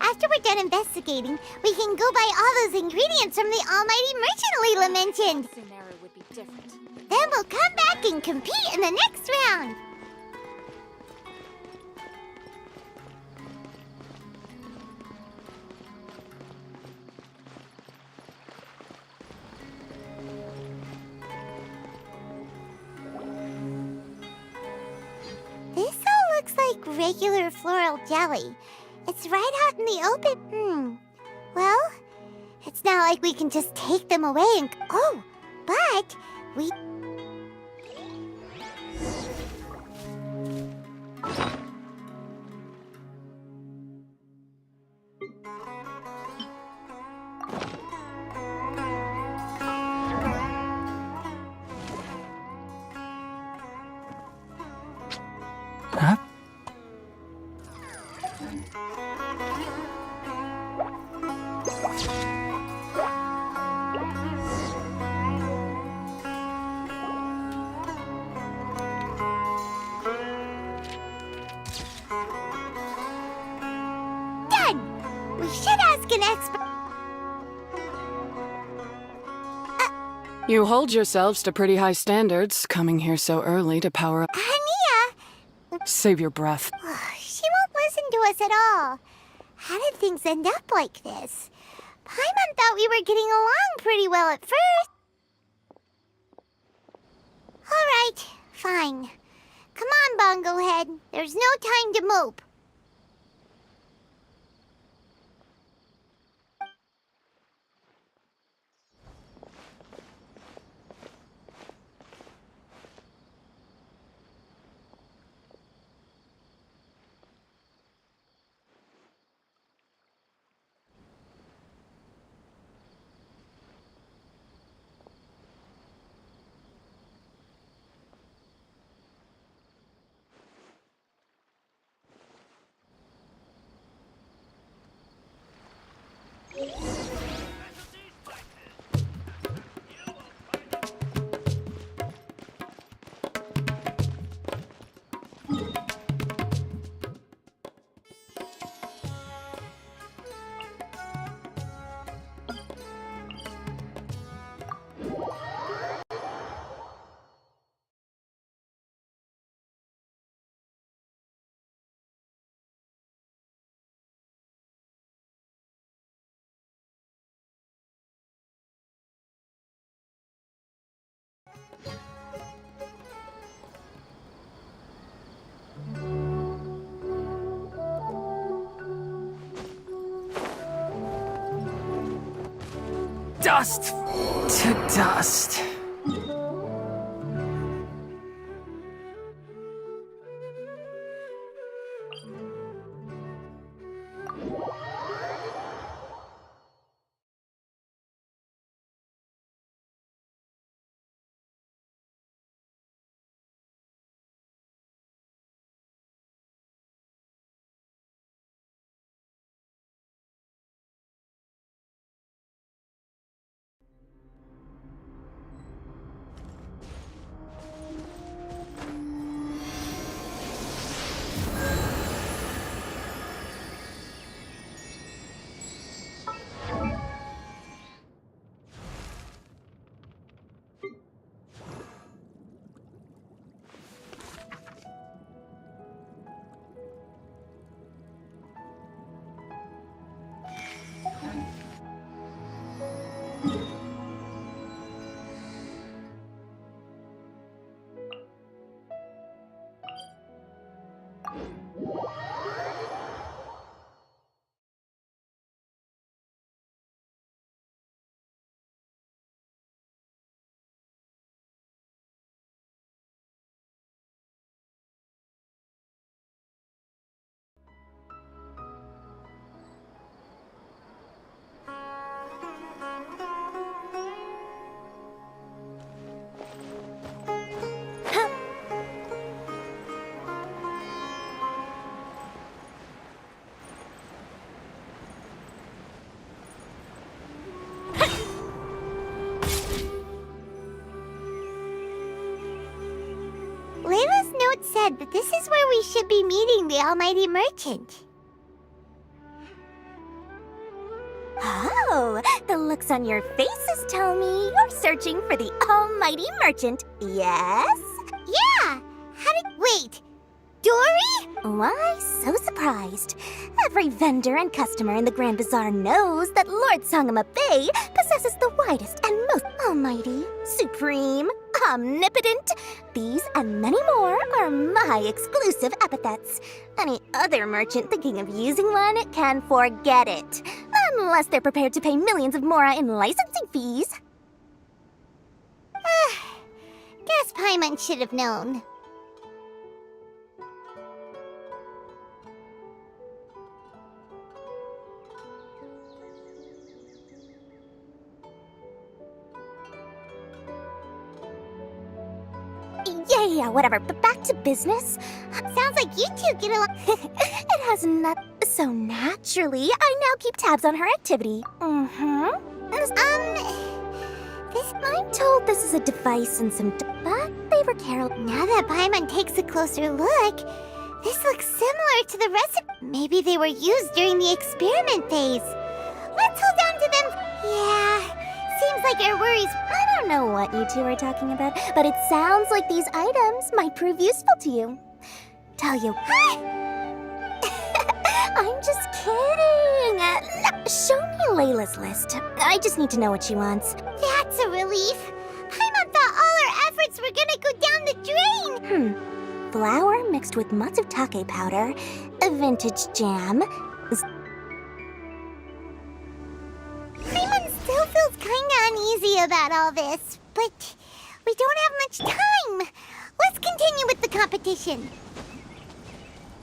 A: After after we're done investigating, we can go buy all those ingredients from the almighty merchant Leela mentioned.
E: Scenario would be different.
A: Then we'll come back and compete in the next round. This all looks like regular floral jelly. It's right out in the open. Well, it's not like we can just take them away and... Oh, but we...
B: Huh?
A: Done! We should ask an expert...
C: You hold yourselves to pretty high standards, coming here so early to power up.
A: Ania!
C: Save your breath.
A: She won't listen to us at all. How did things end up like this? Paimon thought we were getting along pretty well at first. All right, fine. Come on, Bongo Head. There's no time to mope.
B: Dust to dust.
A: Layla's note said that this is where we should be meeting the almighty merchant. Oh, the looks on your faces tell me you're searching for the almighty merchant, yes? Yeah! Wait, Dory? Why so surprised? Every vendor and customer in the Grand Bazaar knows that Lord Sangama Bay possesses the widest and most almighty, supreme, omnipotent. These and many more are my exclusive epithets. Any other merchant thinking of using one can forget it. Unless they're prepared to pay millions of mora in licensing fees. Guess Paimon should have known. Yeah, whatever, but back to business. Sounds like you two get along. It has not so naturally. I now keep tabs on her activity. I'm told this is a device and some but they were careless. Now that Paimon takes a closer look, this looks similar to the rest of. Maybe they were used during the experiment phase. Let's hold on to them. Yeah. Seems like our worries. I don't know what you two are talking about, but it sounds like these items might prove useful to you. Tell you. I'm just kidding. Show me Layla's list. I just need to know what she wants. That's a relief. Paimon thought all our efforts were gonna go down the drain. Flour mixed with matsutake powder, a vintage jam. Paimon still feels kinda uneasy about all this, but we don't have much time. Let's continue with the competition.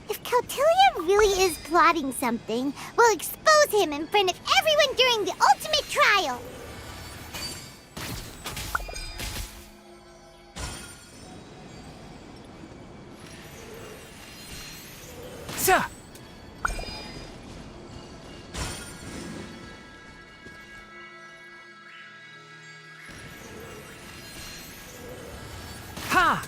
A: If Kautilya really is plotting something, we'll expose him in front of everyone during the ultimate trial.
B: Sir! Ha!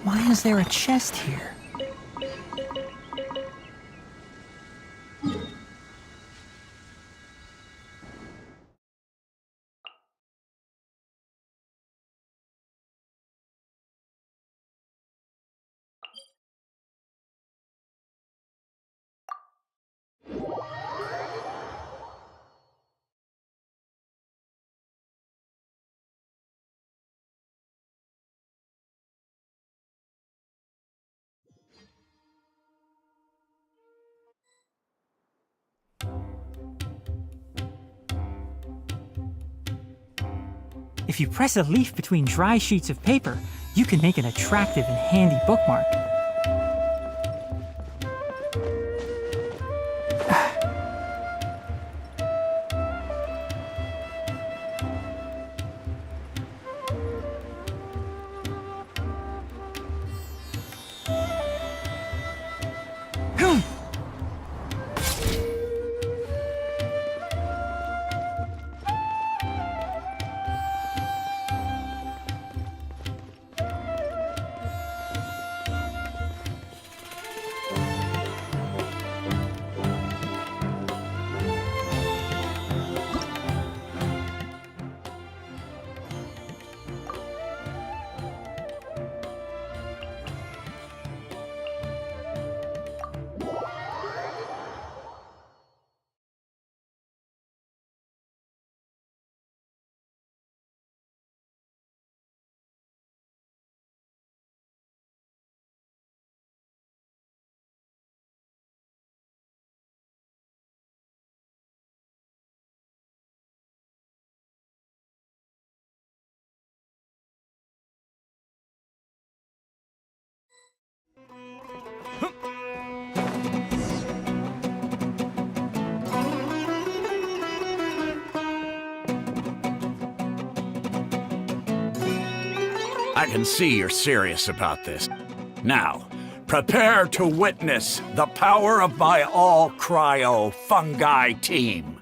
B: Why is there a chest here? If you press a leaf between dry sheets of paper, you can make an attractive and handy bookmark.
G: I can see you're serious about this. Now, prepare to witness the power of my all-cryo fungi team.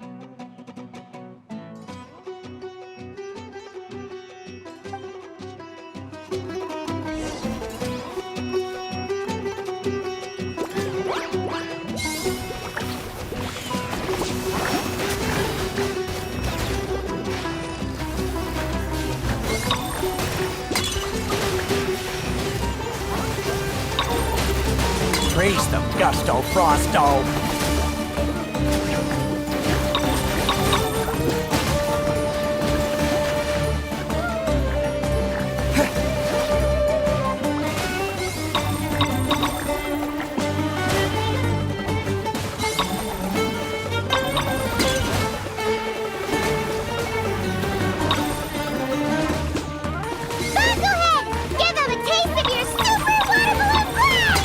I: Praise them, Gusto Frosto.
A: Bunglehead! Give them a taste of your super water balloon blast!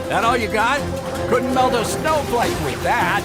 I: That all you got? Couldn't melt a snowflake with that.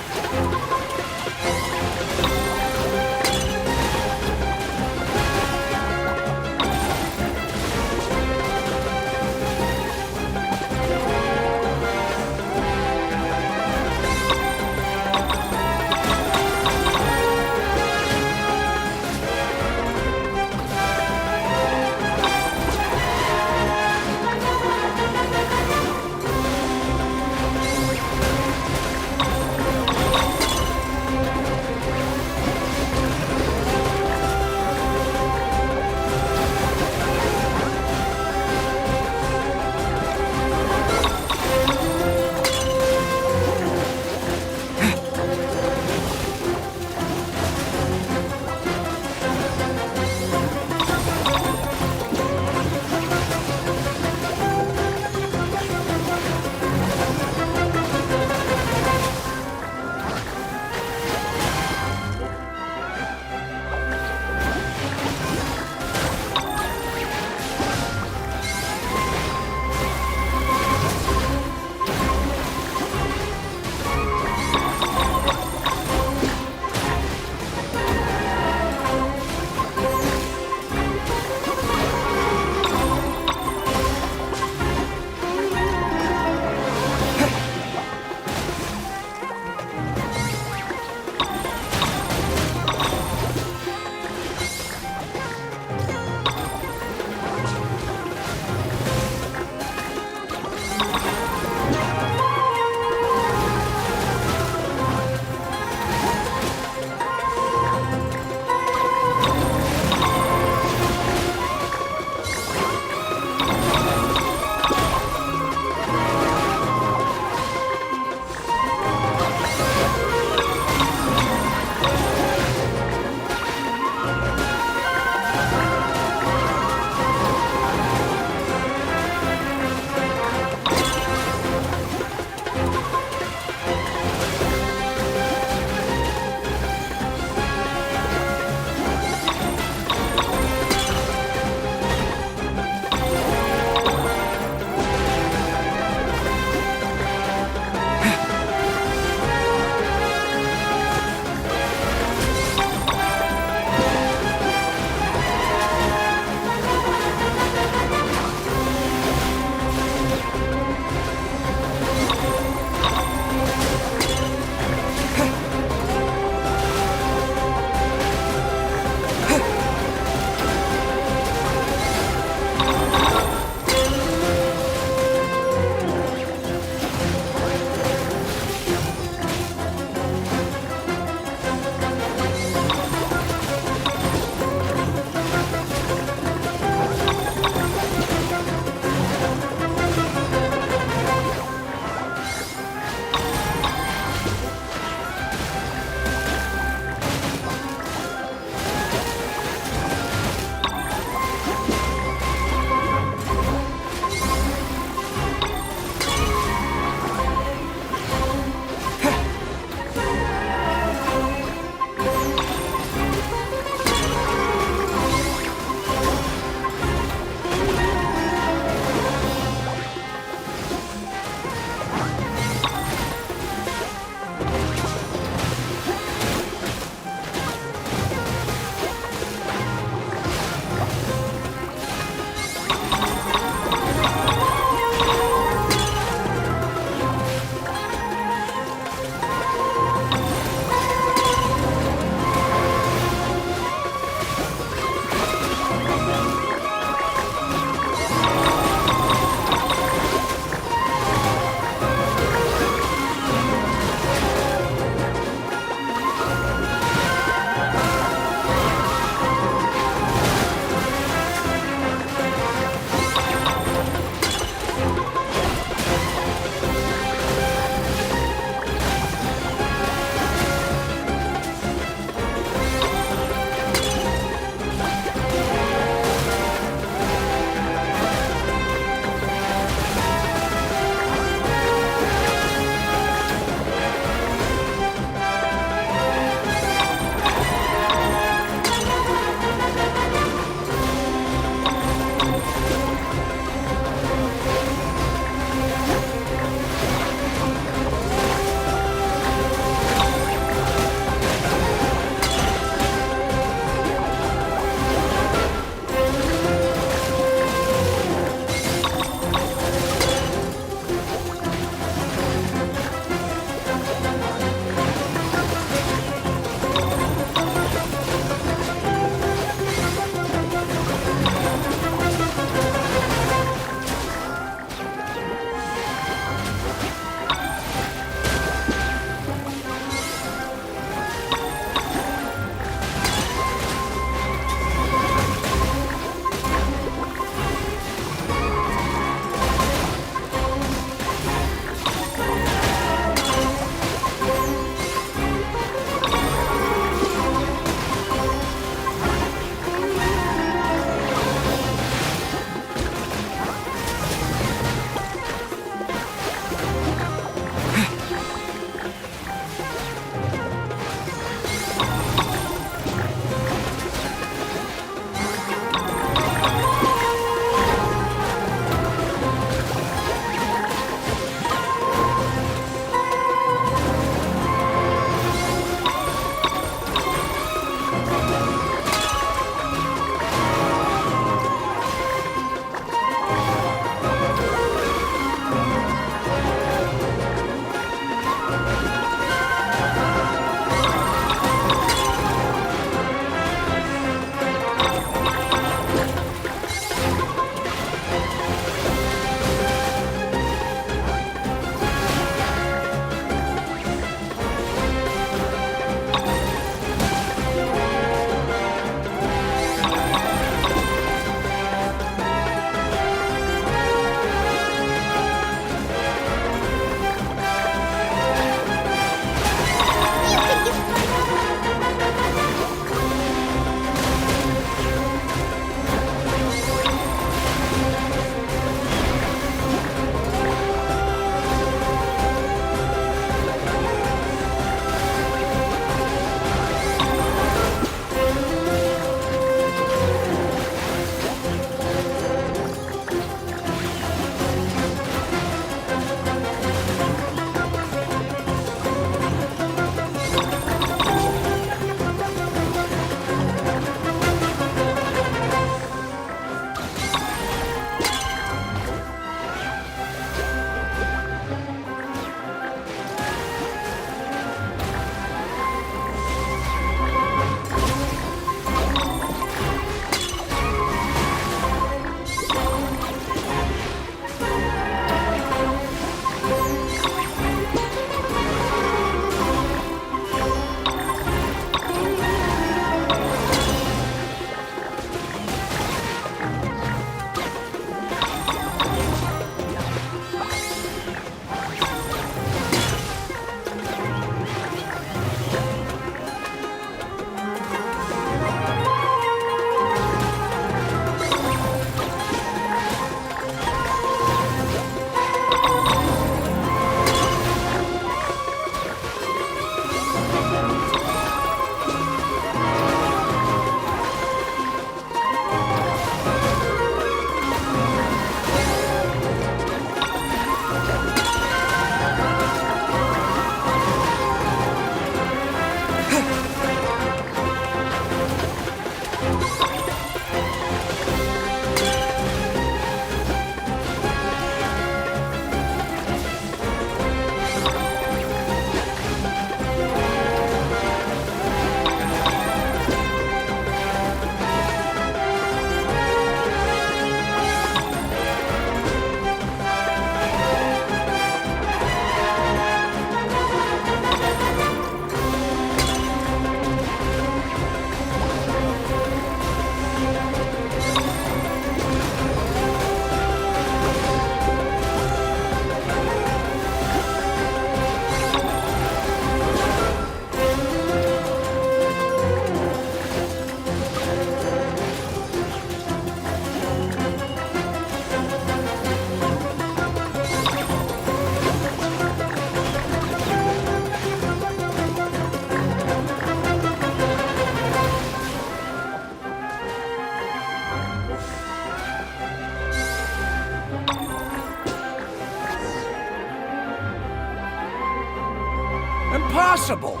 I: Impossible!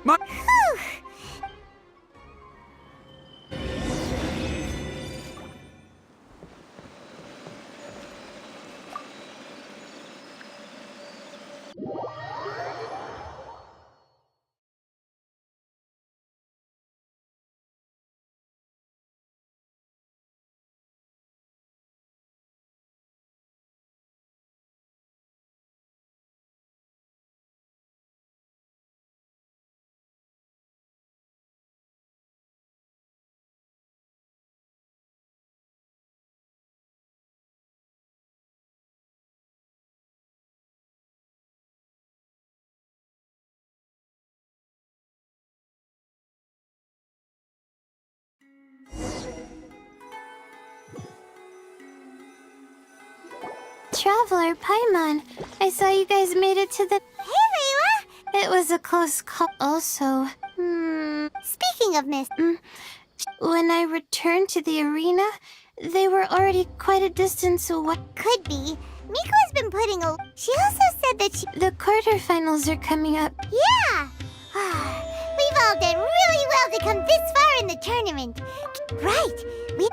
I: My...
J: Traveler Paimon, I saw you guys made it to the...
A: Hey, Layla!
J: It was a close call. Also,
A: Speaking of Miss...
J: when I returned to the arena, they were already quite a distance away.
A: Could be. Miko's been putting a... She also said that she...
J: The quarterfinals are coming up.
A: Yeah! We've all done really well to come this far in the tournament. Right. We...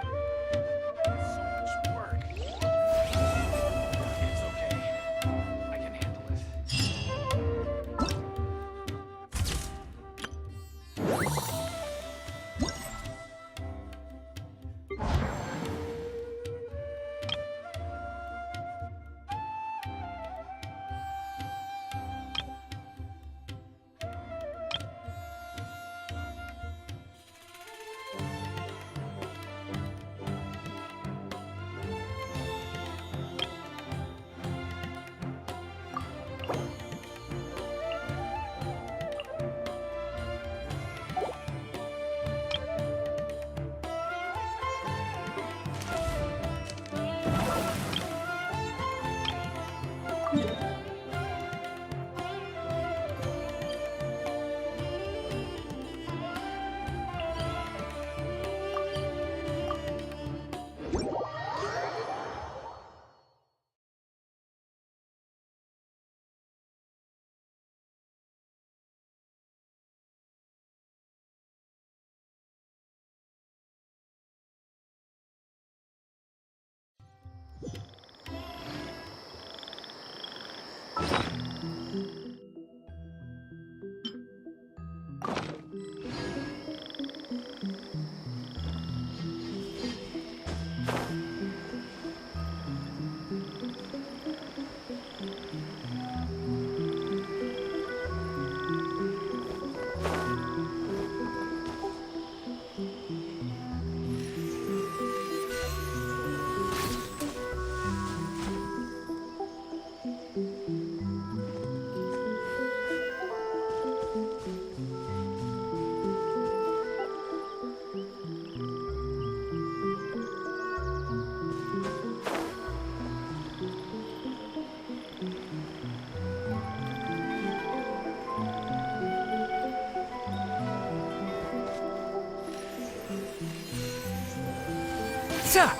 B: Stop!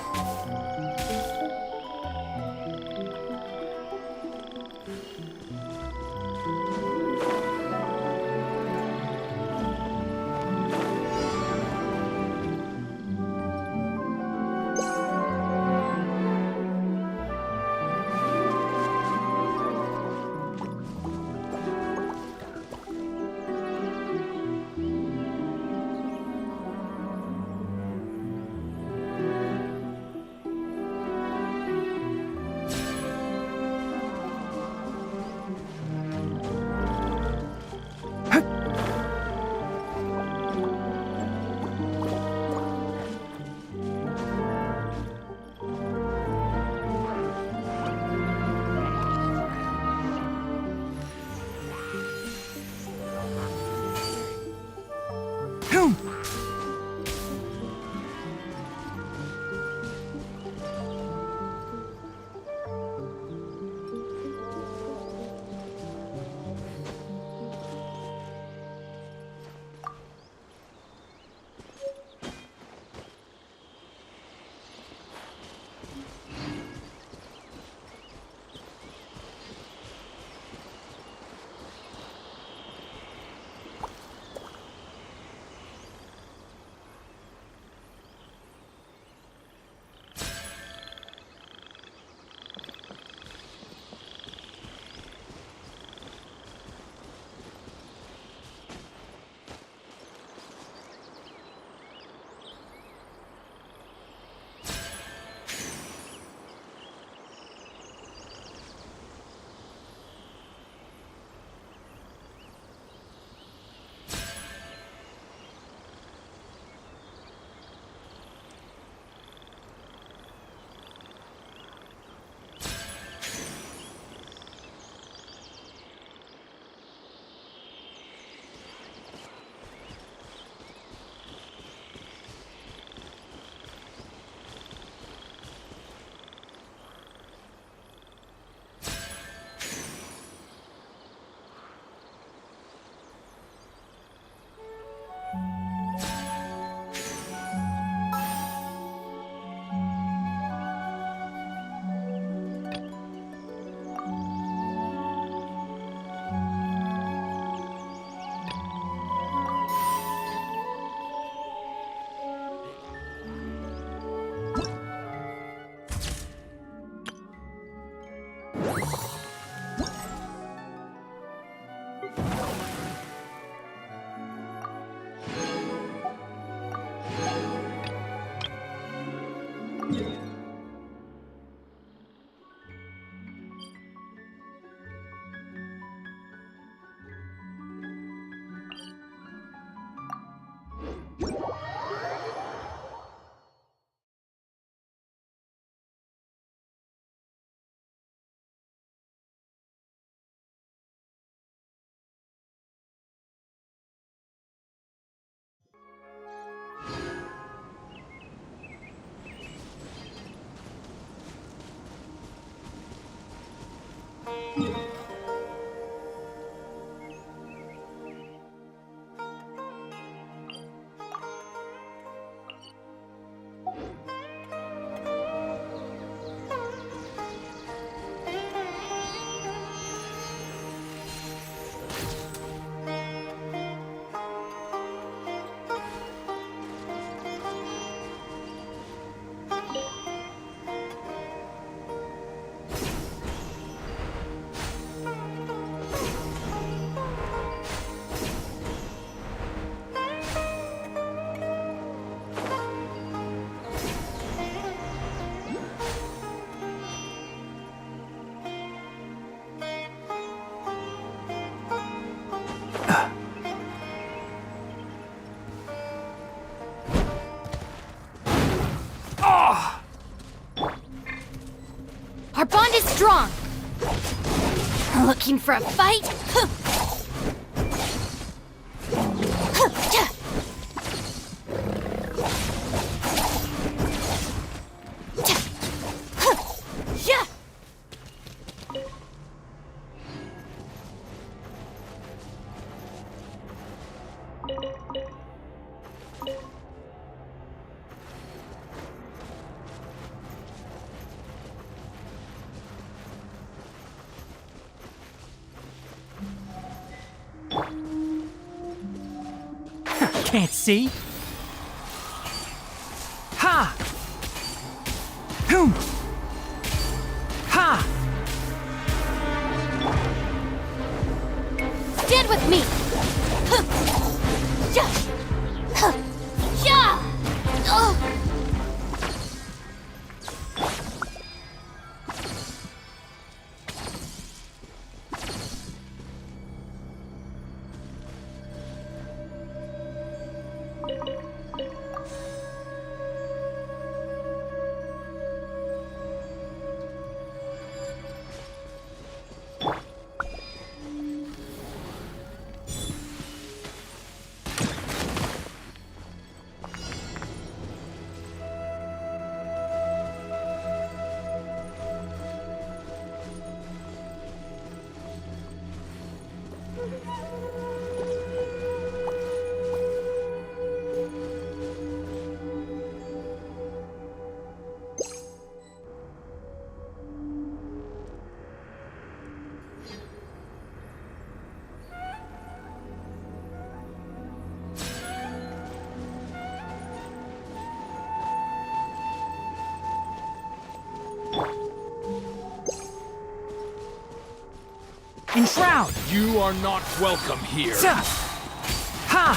J: looking for a fight?
B: Can't see? Ha! Hoom! Ha!
J: Stand with me! Yeah!
B: Enshroud!
I: You are not welcome here.
B: Ha!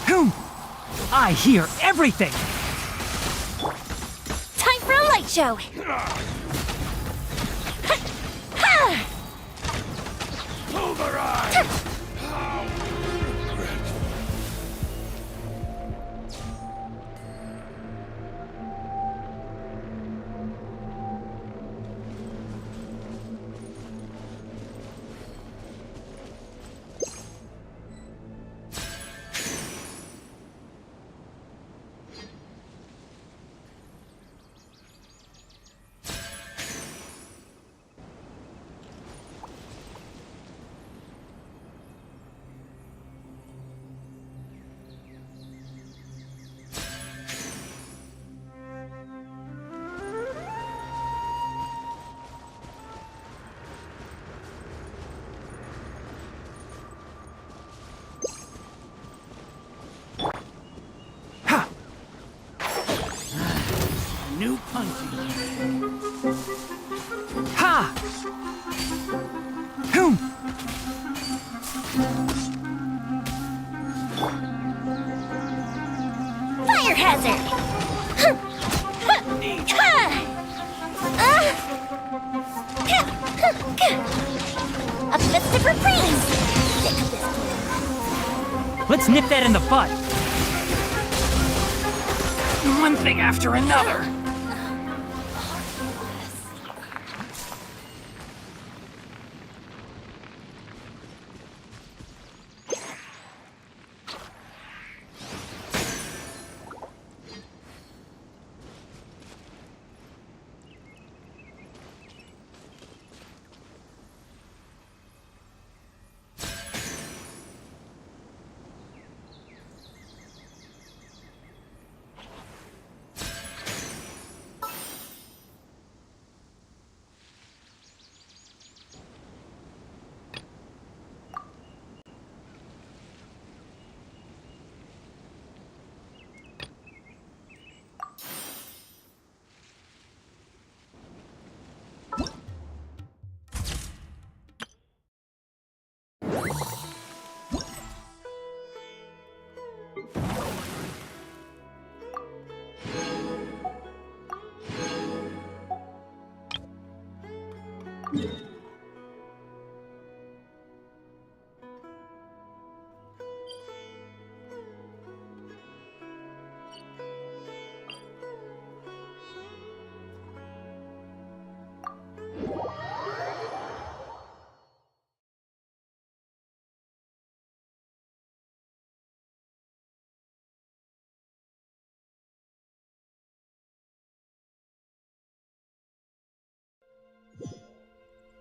B: Hoom! I hear everything!
J: Time for a light show!
I: Pulverize!
G: New punching.
B: Ha! Hoom!
J: Fire hazard! A festive reprise!
B: Let's nip that in the bud. One thing after another.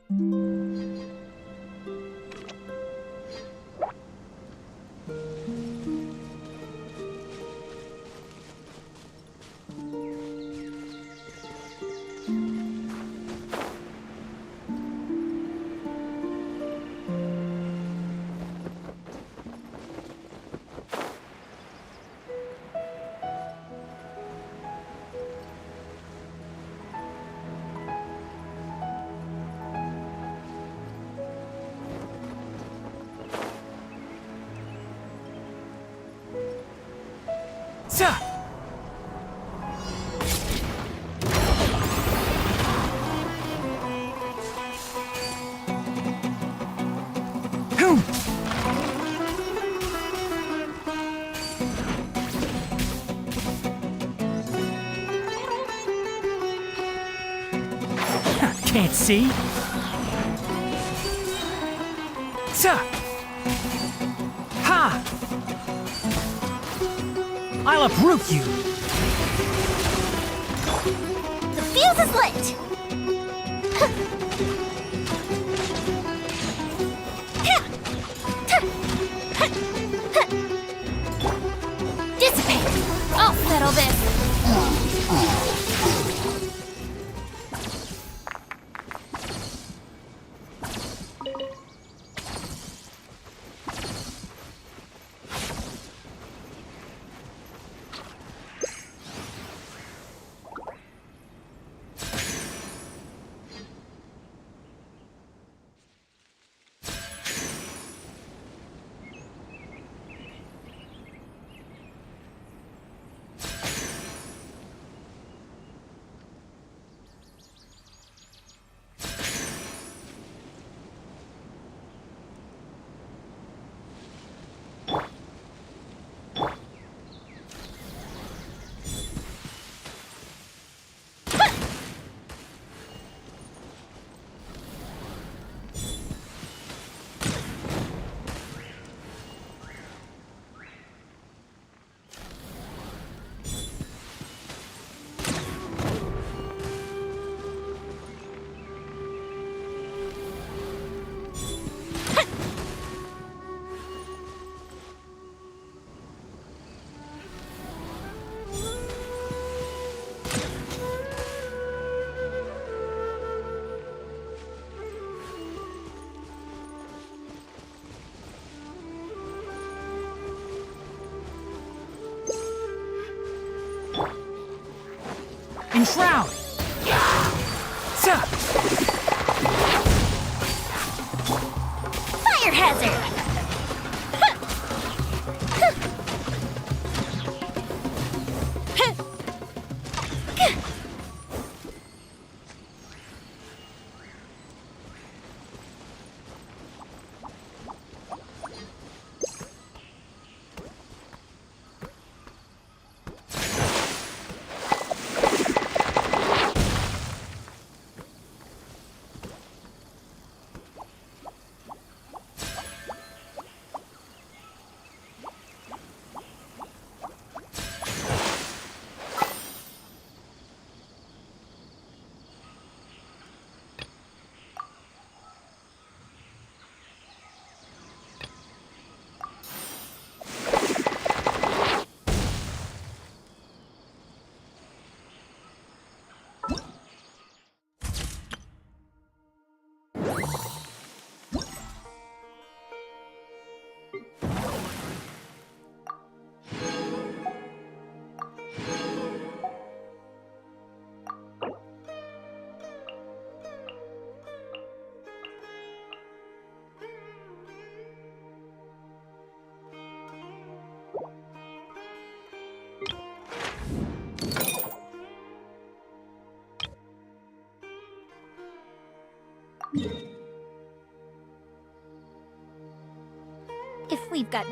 B: Sir! Can't see? Sir! Ha! I'll uproot you!
A: The fuse is lit!
J: Dissipate! I'll settle this.
B: Enshroud! Sir!
A: Fire hazard! If we've got...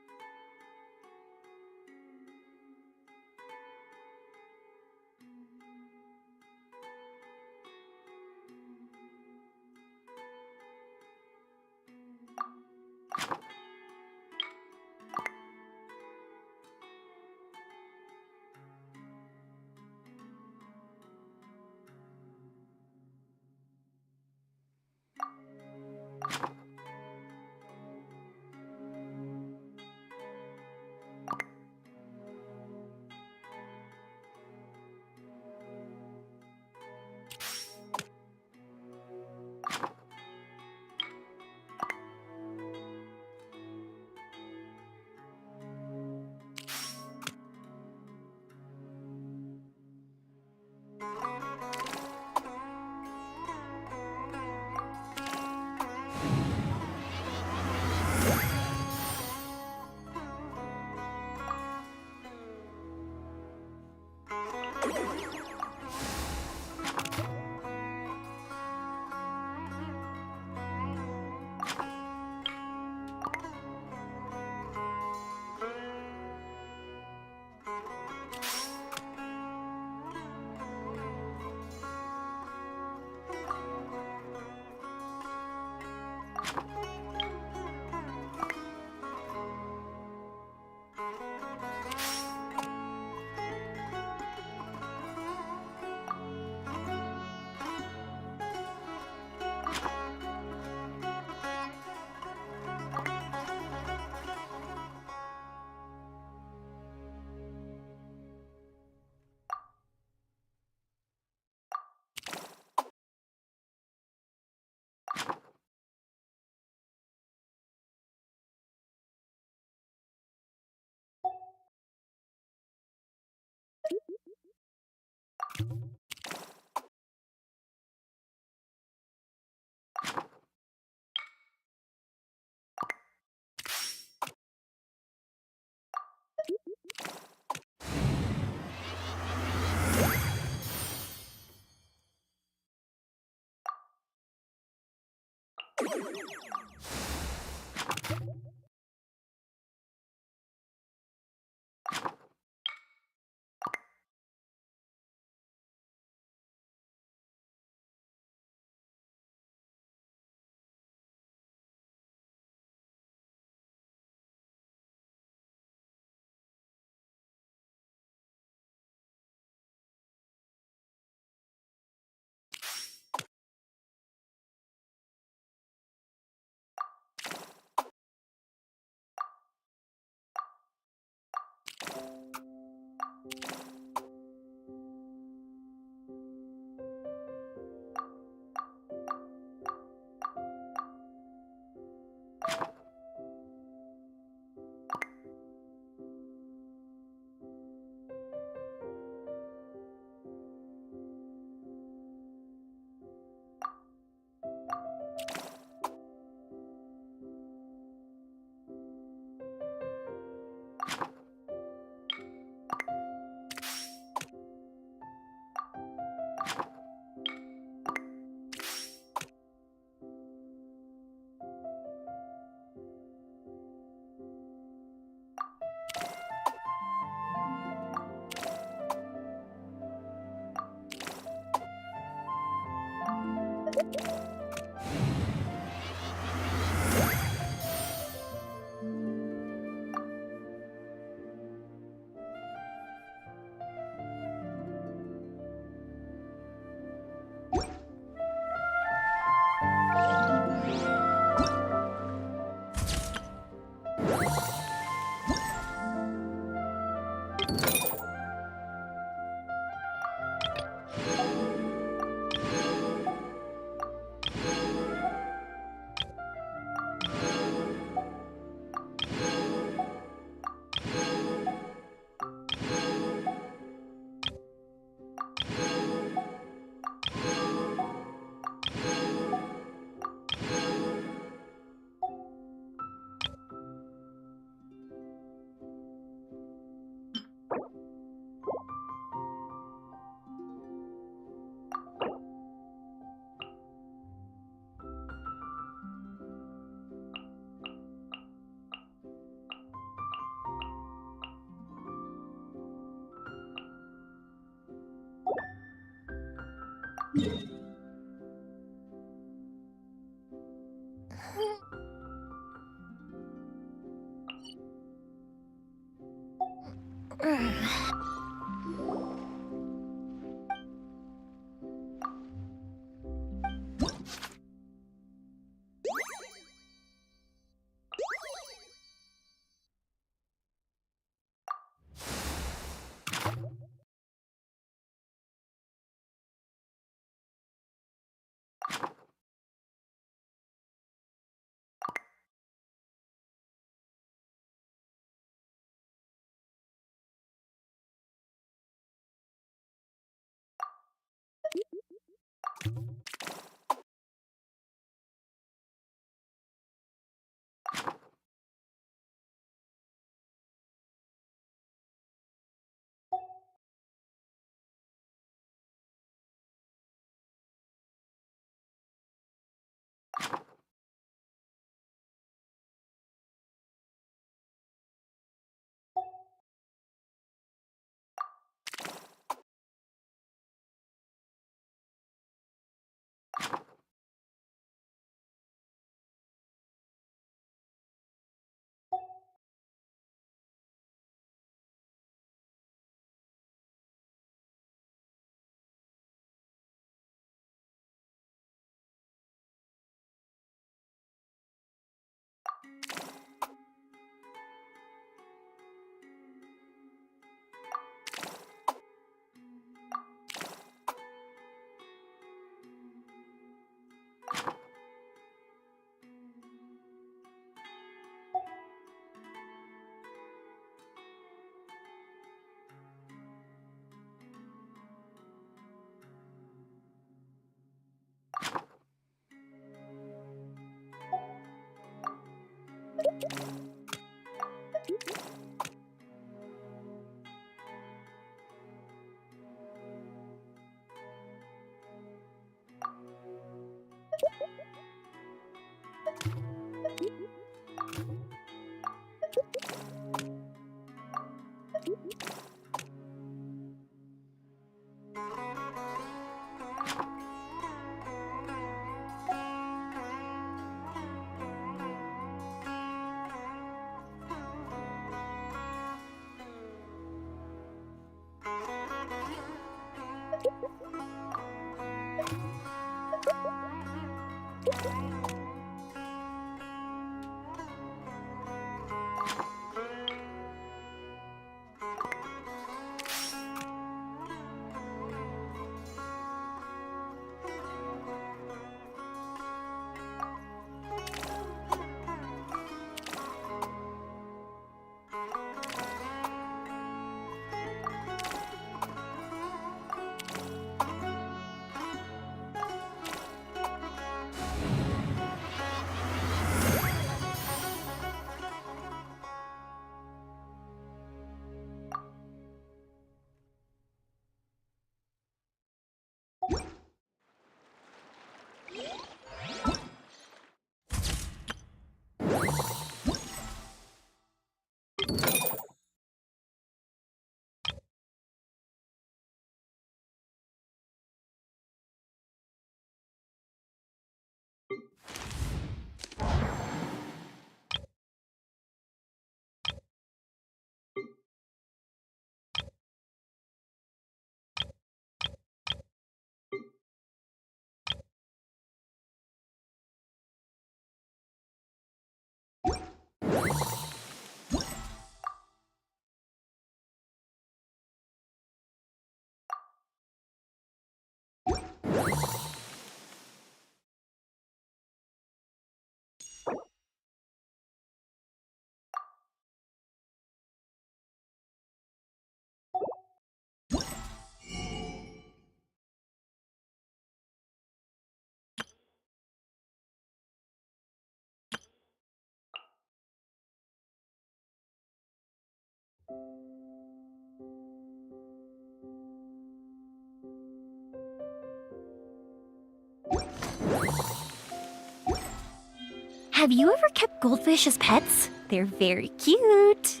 K: Have you ever kept goldfish as pets? They're very cute.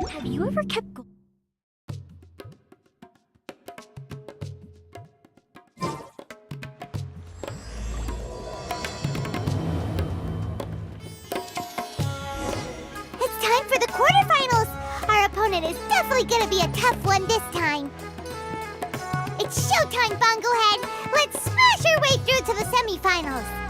K: Have you ever kept gold?
A: It's time for the quarterfinals! Our opponent is definitely gonna be a tough one this time. It's showtime, Bunglehead! Let's smash our way through to the semifinals!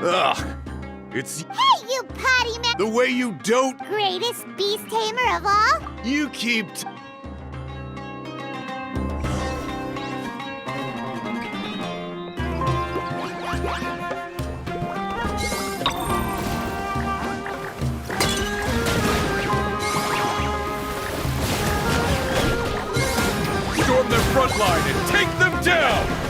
L: Ugh! It's
A: Hey, you potty mouth!
L: the way you don't.
A: Greatest beast tamer of all?
L: You keep. Storm their front line and take them down!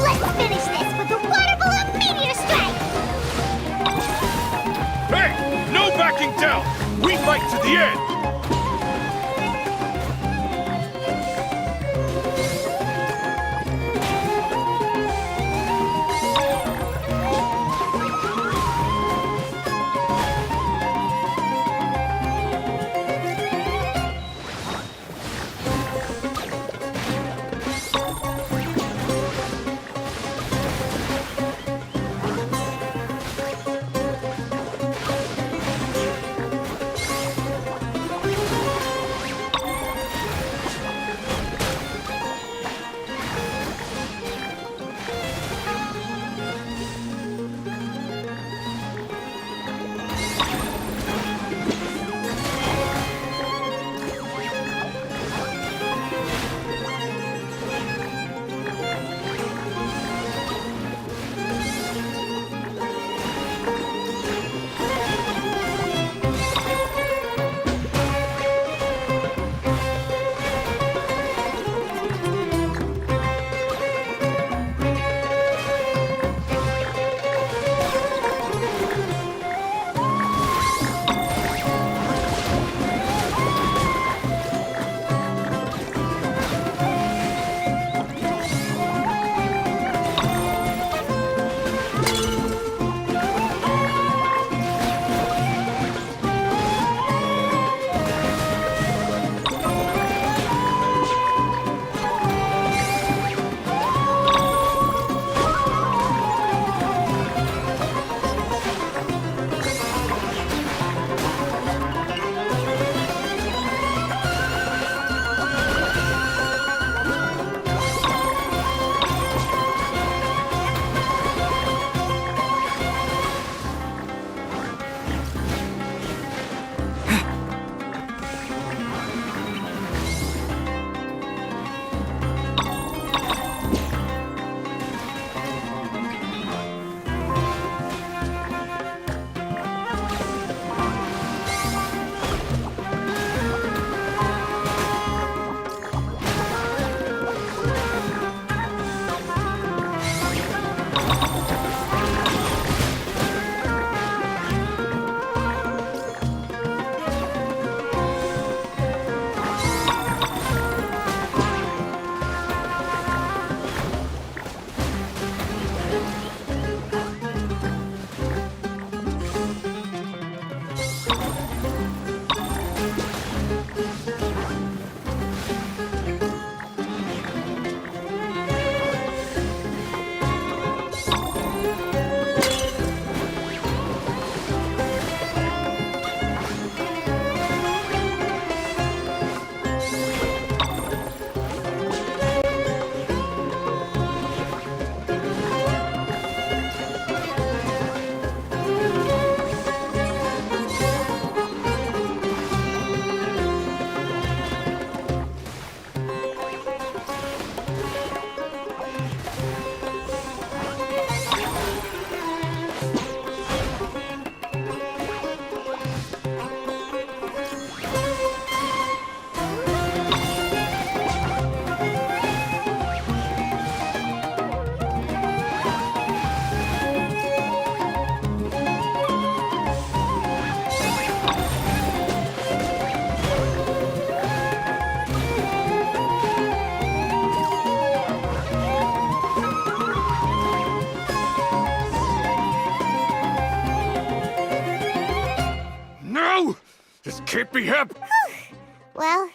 A: Let's finish this with a water balloon meteor strike!
L: Hey! No backing down! We fight to the end! Hippy hip!
A: Well,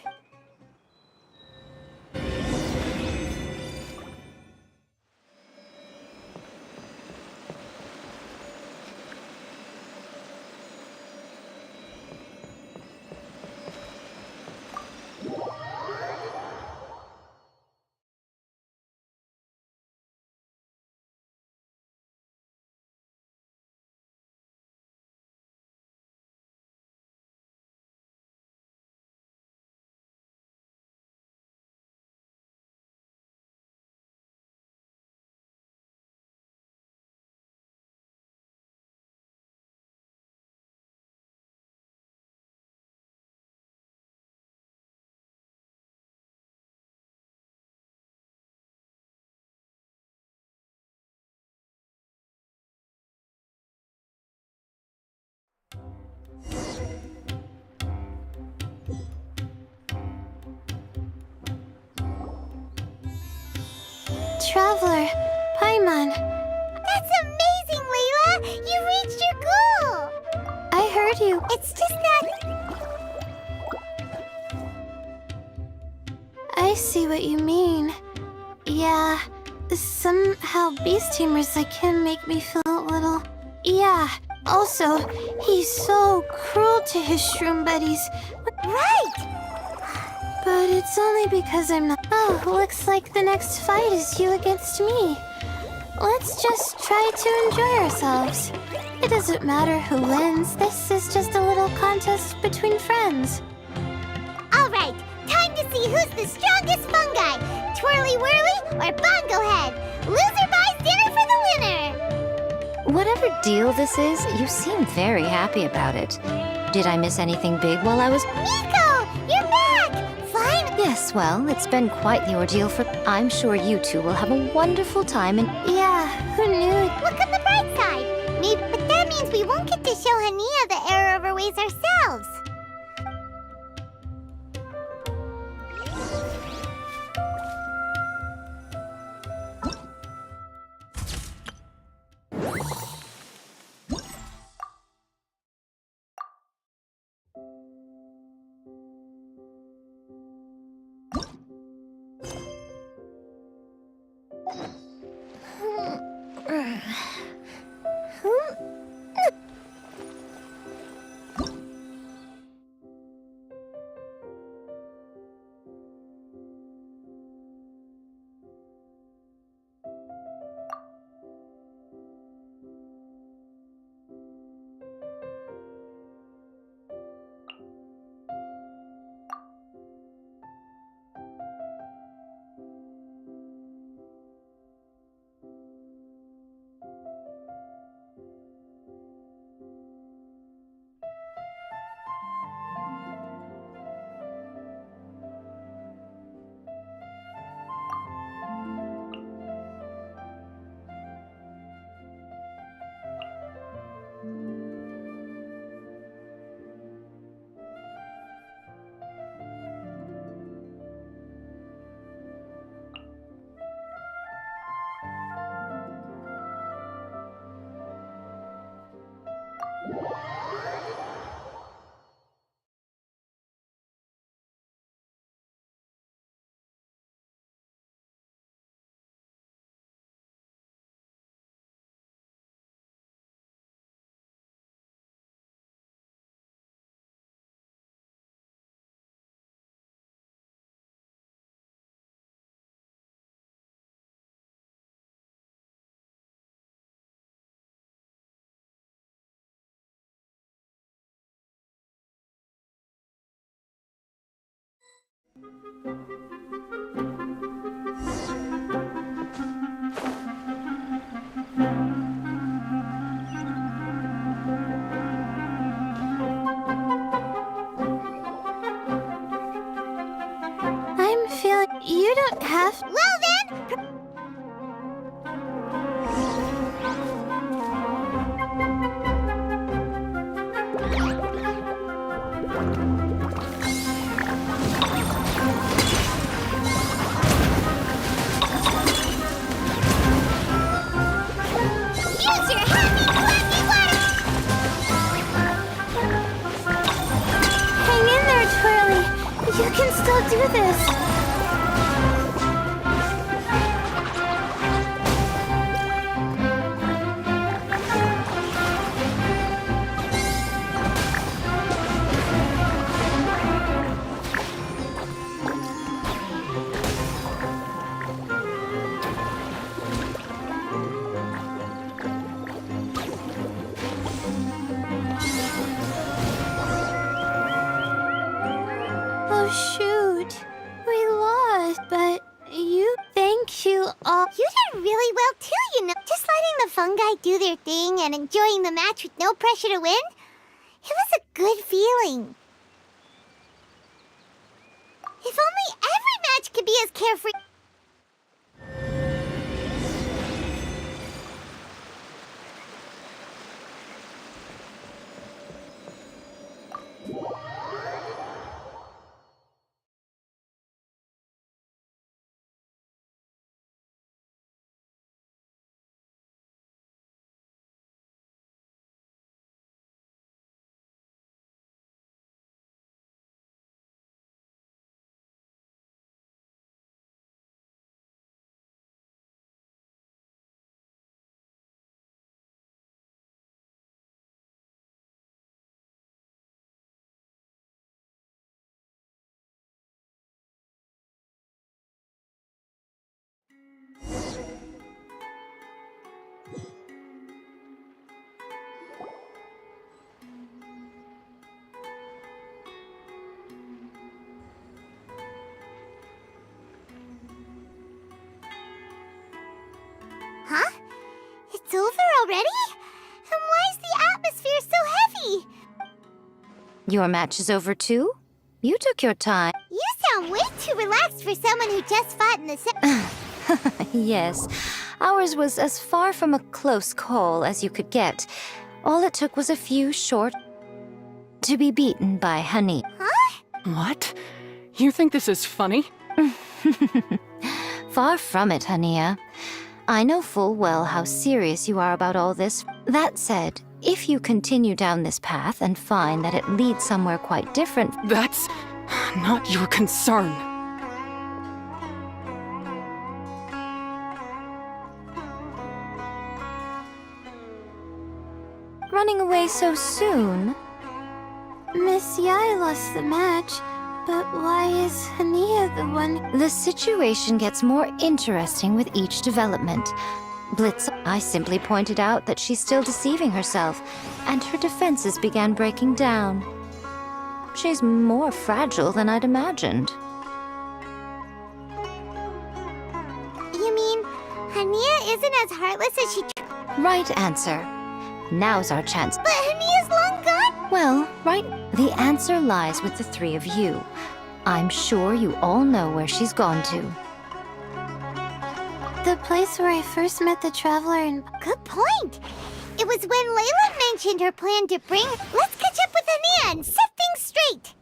J: Traveler, Paimon.
A: that's amazing, Layla! You reached your goal!
J: I heard you.
A: It's just that...
J: I see what you mean. Yeah, somehow beast tamers like him make me feel a little... Yeah, also, he's so cruel to his shroom buddies.
A: Right!
J: But it's only because I'm not... Oh, looks like the next fight is you against me. Let's just try to enjoy ourselves. It doesn't matter who wins. This is just a little contest between friends.
A: All right, time to see who's the strongest fungi. Twirly Whirly or Bongo Head. Loser buys dinner for the winner.
D: Whatever deal this is, you seem very happy about it. Did I miss anything big while I was...
A: Nico, you're back! Fine.
D: Yes, well, it's been quite the ordeal for... I'm sure you two will have a wonderful time and...
J: Yeah, who knew?
A: Look on the bright side. Maybe, but that means we won't get to show Hania the error of our ways ourselves.
J: I'm feeling... You don't have...
A: Well then... Use your happy, clappy water!
J: I'll do this. Oh, shoot. We lost, but thank you all.
A: You did really well too, you know. Just letting the fungi do their thing and enjoying the match with no pressure to win. It was a good feeling. If only every match could be as carefree. Huh? It's over already? And why is the atmosphere so heavy?
D: Your match is over too? You took your time.
A: You sound way too relaxed for someone who just fought in the
D: Yes, ours was as far from a close call as you could get. All it took was a few short to be beaten by Honey.
A: Huh?
C: What? You think this is funny?
D: Far from it, Hania. I know full well how serious you are about all this. That said, if you continue down this path and find that it leads somewhere quite different...
C: That's not your concern.
D: Running away so soon?
J: Miss Yai lost the match, but why is Hania the one?
D: The situation gets more interesting with each development. Blitz, I simply pointed out that she's still deceiving herself, and her defenses began breaking down. She's more fragile than I'd imagined.
A: You mean Hania isn't as heartless as she...
D: Right answer. Now's our chance.
A: But Hania's long gone?
D: Well, right. The answer lies with the three of you. I'm sure you all know where she's gone to.
J: The place where I first met the Traveler and...
A: Good point. It was when Layla mentioned her plan to bring... Let's catch up with Hania and set things straight.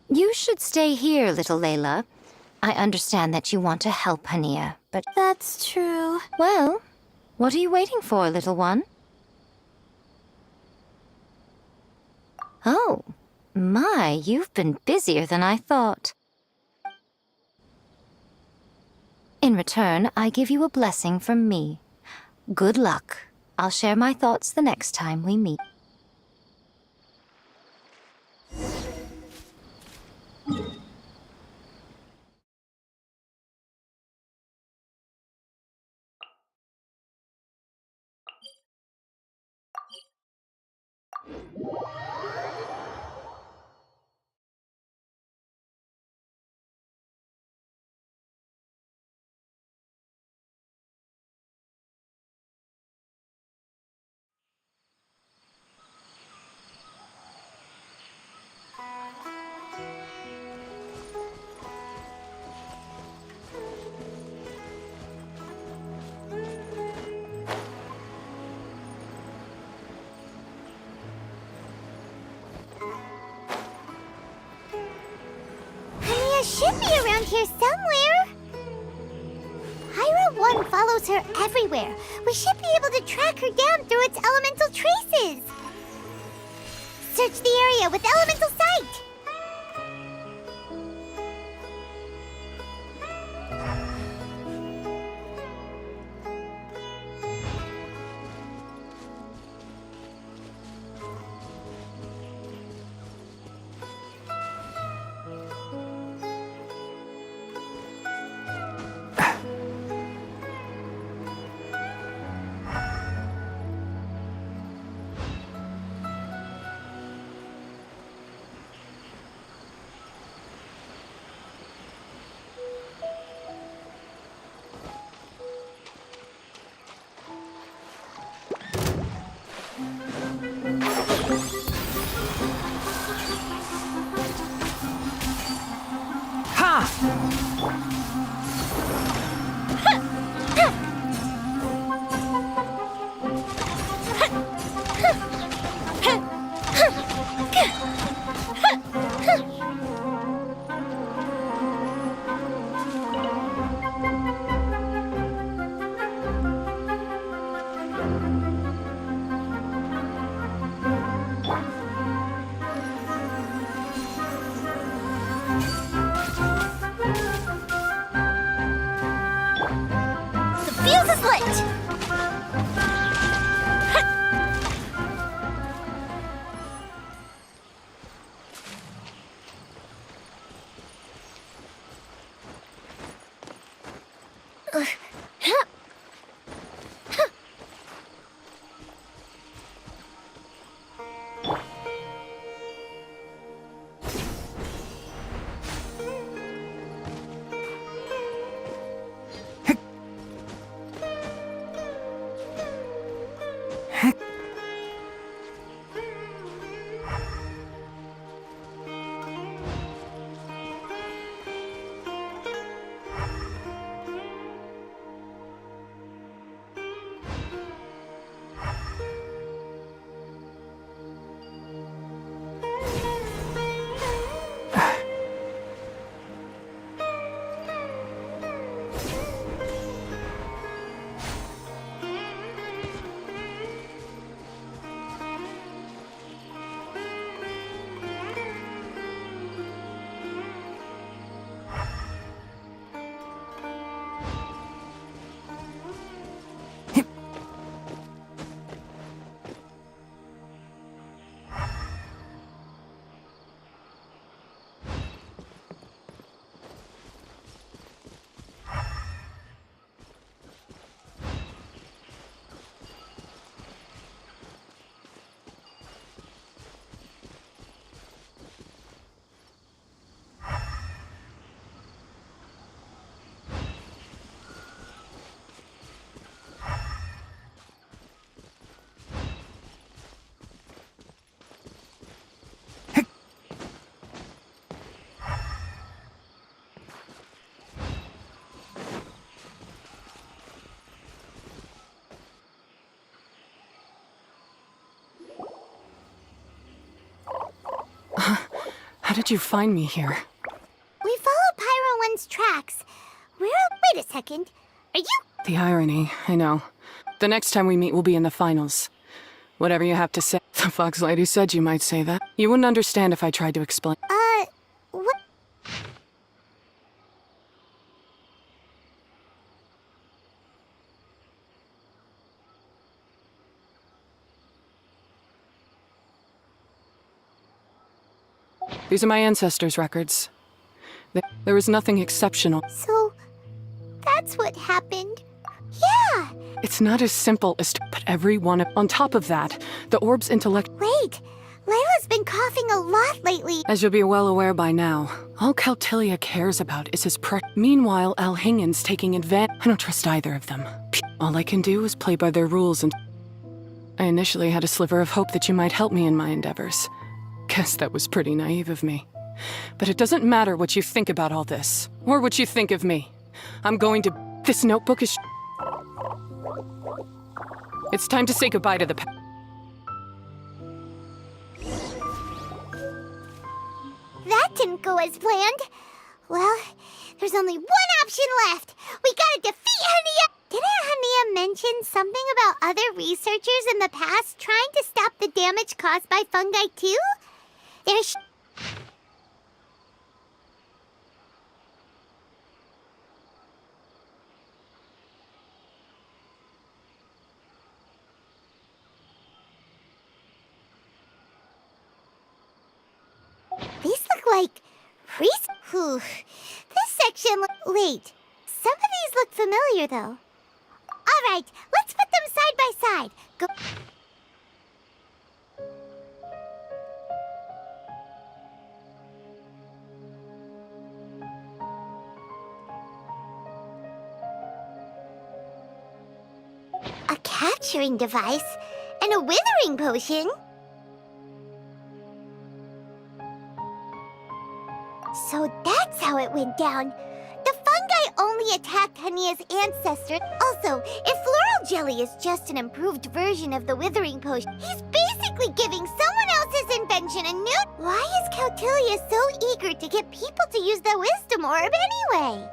D: You should stay here, little Layla. I understand that you want to help Hania, but...
J: That's true.
D: Well, what are you waiting for, little one? Oh, my, you've been busier than I thought. In return, I give you a blessing from me. Good luck. I'll share my thoughts the next time we meet.
A: Hania should be around here somewhere. Hyra 1 follows her everywhere. We should be able to track her down through its elemental traces. search the area with elemental sight. Fuse is lit!
C: How did you find me here?
A: We followed Pyro 1's tracks. Wait a second. Are you...
C: The irony, I know. The next time we meet will be in the finals. Whatever you have to say. The Fox Lady said you might say that. You wouldn't understand if I tried to explain.
A: What?
C: These are my ancestors' records. There was nothing exceptional.
A: So, that's what happened. Yeah!
C: It's not as simple as to put every one on top of that. The orb's intellect.
A: Wait! Layla's been coughing a lot lately.
C: As you'll be well aware by now, all Caltilia cares about is his Meanwhile, Alhingen's taking advantage. I don't trust either of them. All I can do is play by their rules, and I initially had a sliver of hope that you might help me in my endeavors. Guess that was pretty naive of me. But it doesn't matter what you think about all this, or what you think of me. I'm going to... This notebook is... It's time to say goodbye to the past.
A: That didn't go as planned. Well, there's only one option left. We gotta defeat Henriette. Didn't Hania mention something about other researchers in the past trying to stop the damage caused by fungi too? There's... These look like... Whew. This section... Wait. Some of these look familiar, though. All right, let's put them side by side. Go... A capturing device and a withering potion? So that's how it went down. The fungi only attacked Hania's ancestors. Also, if floral jelly is just an improved version of the withering potion, he's basically giving someone else's invention a new... Why is Kautilya so eager to get people to use the wisdom orb anyway?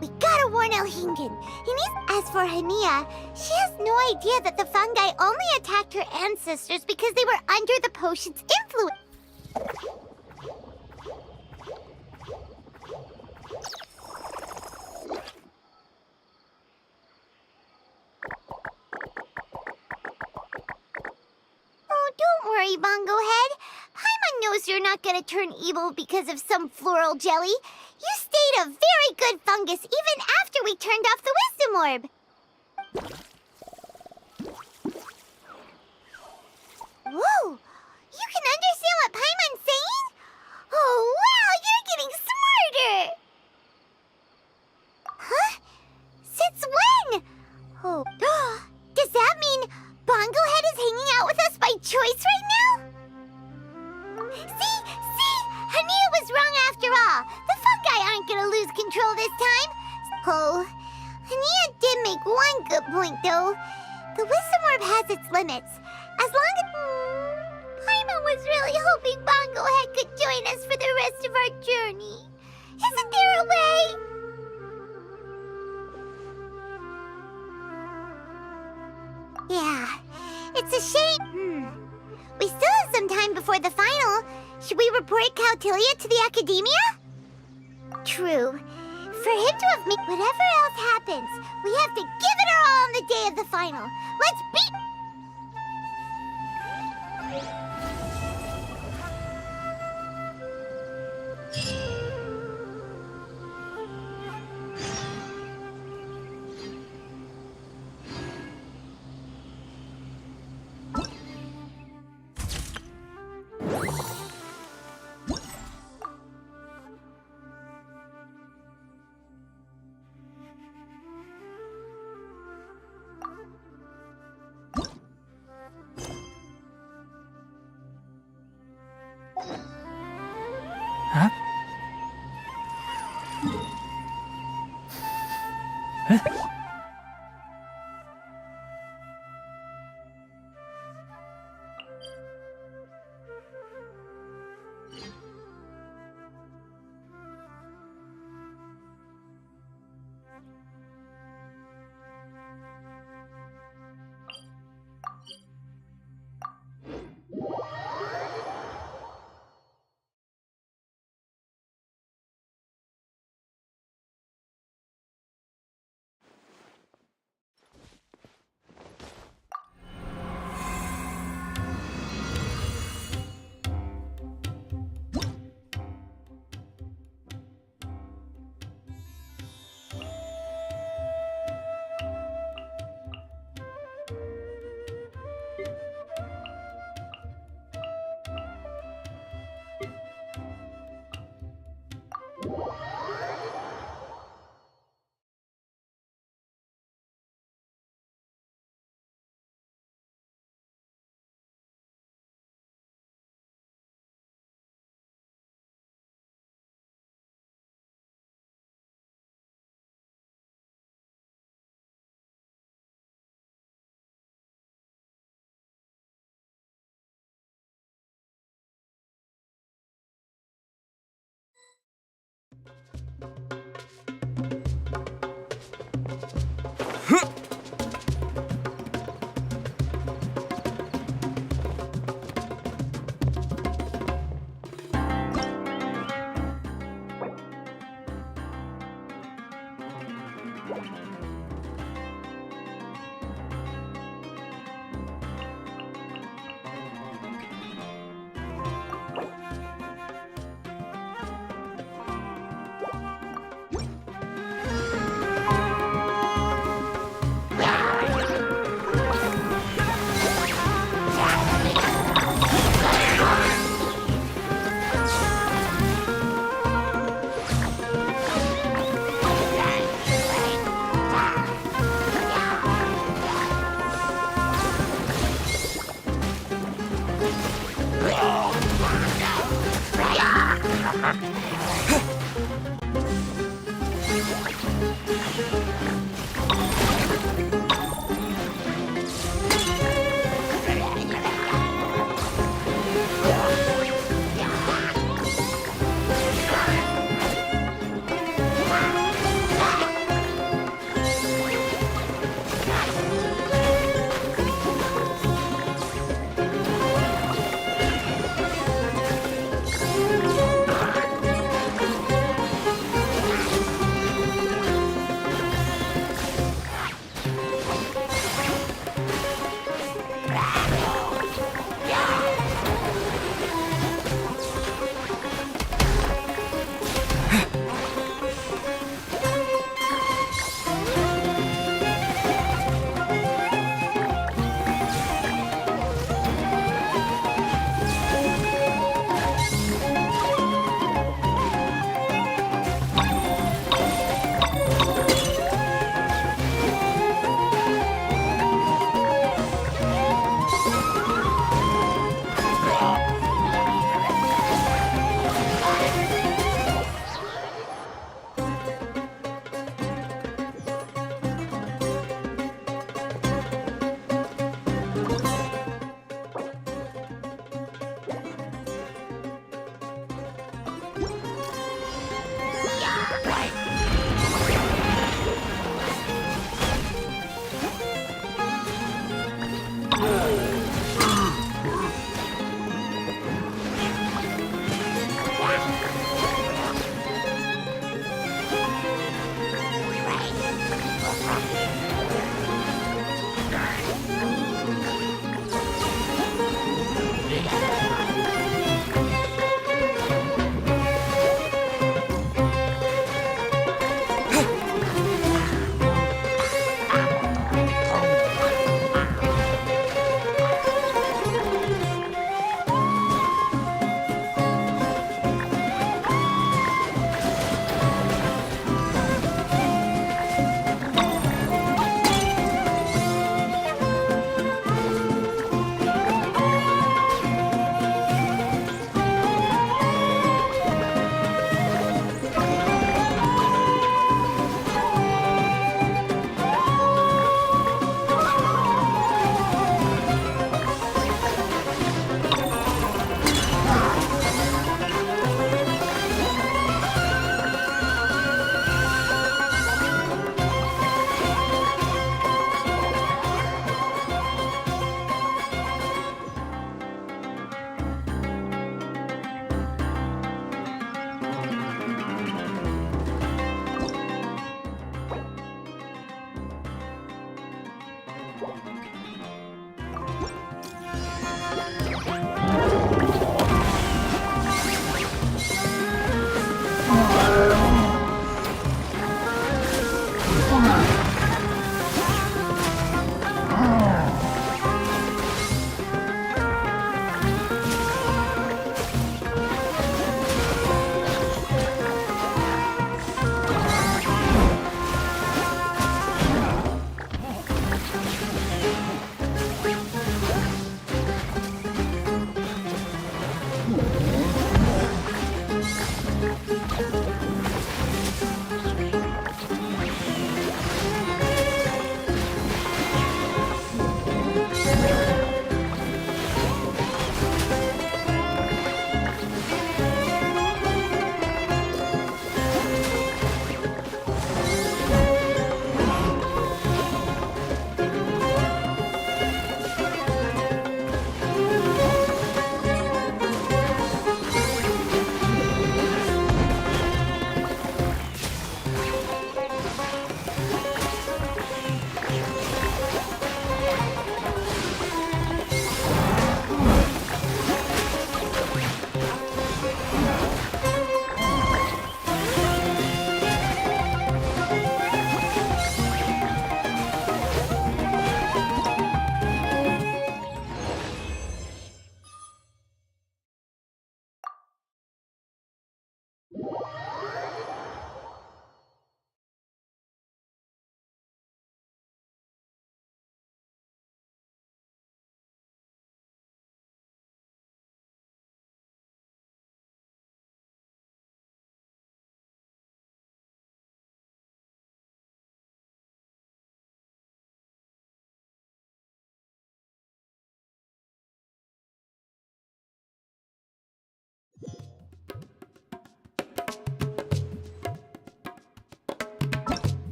A: We gotta warn Elhingen. He needs... As for Hania, she has no idea that the fungi only attacked her ancestors because they were under the potion's influence. Oh, don't worry, Bongo Head. Paimon knows you're not gonna turn evil because of some floral jelly. You stayed a very good fungus even after we turned off the wisdom orb. Whoa! You can understand what Paimon's saying? Oh, wow! You're getting smarter! Huh? Since when? Oh, does that mean Bongo Head is hanging out with us by choice right now? See? Hania was wrong after all. The fungi aren't gonna lose control this time. Oh, Hania did make one good point, though. The wisdom orb has its limits. As long as... Paimon was really hoping Bongo Head could join us for the rest of our journey. Isn't there a way? Yeah, it's a shame. We still have some time before the final. Should we report Kautilya to the academia? True. For him to have made whatever else happens, we have to give it our all on the day of the final. Let's beat...
B: Huh? Huh?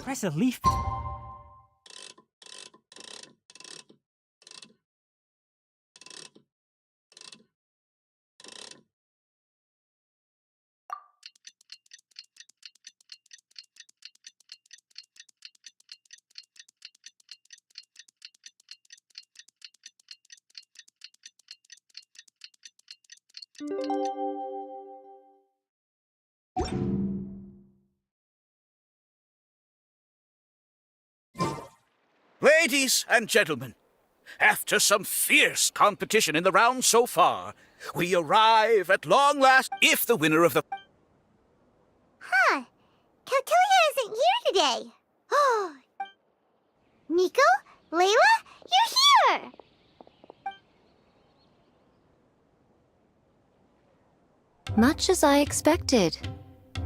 B: press a leaf.
G: Ladies and gentlemen, after some fierce competition in the round so far, we arrive at long last if the winner of the...
A: Huh. Calculia isn't here today. Oh. Nico? Layla? You're here!
D: Much as I expected.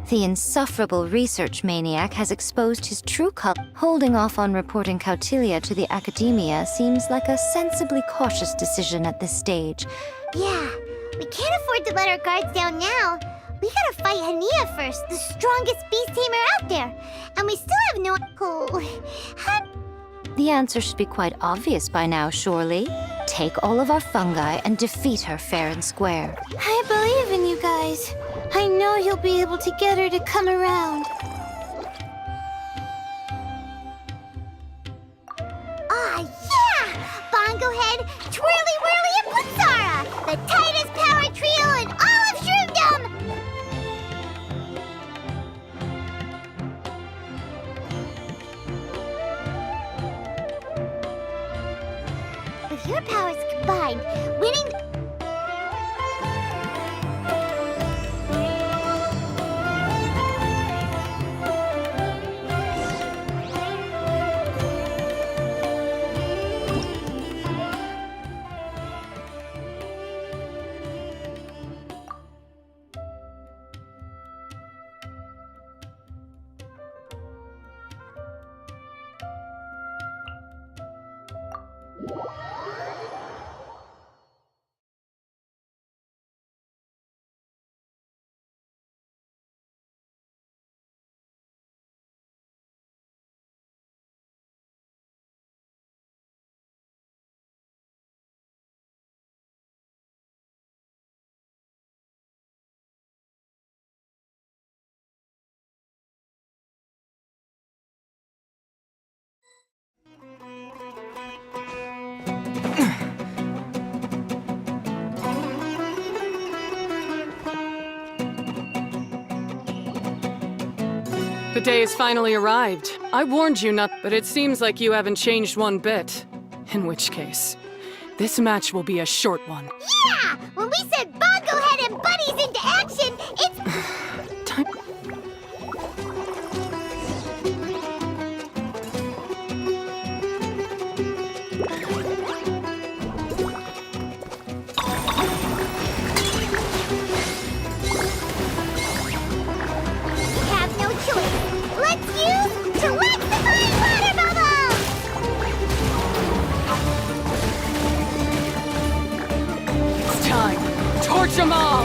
D: The insufferable research maniac has exposed his true color. Holding off on reporting Kautilya to the academia seems like a sensibly cautious decision at this stage.
A: Yeah, we can't afford to let our guards down now. We gotta fight Hania first, the strongest beast tamer out there. And we still have no...
D: The answer should be quite obvious by now, surely. Take all of our fungi and defeat her fair and square.
J: I believe in you guys. I know you'll be able to get her to come around.
A: Ah, yeah! Bongo Head, Twirly Whirly, and Blitzara! The tightest power trio in all of Shroomdom! With your powers combined, winning...
C: The day has finally arrived. I warned you not, but it seems like you haven't changed one bit. In which case, this match will be a short one.
A: Yeah! When we sent Bongo Head and Buddies into action, it's...
C: Time.
A: Have no choice. Let's use Electrifying Water Bubbles!
C: It's time. Torch them all!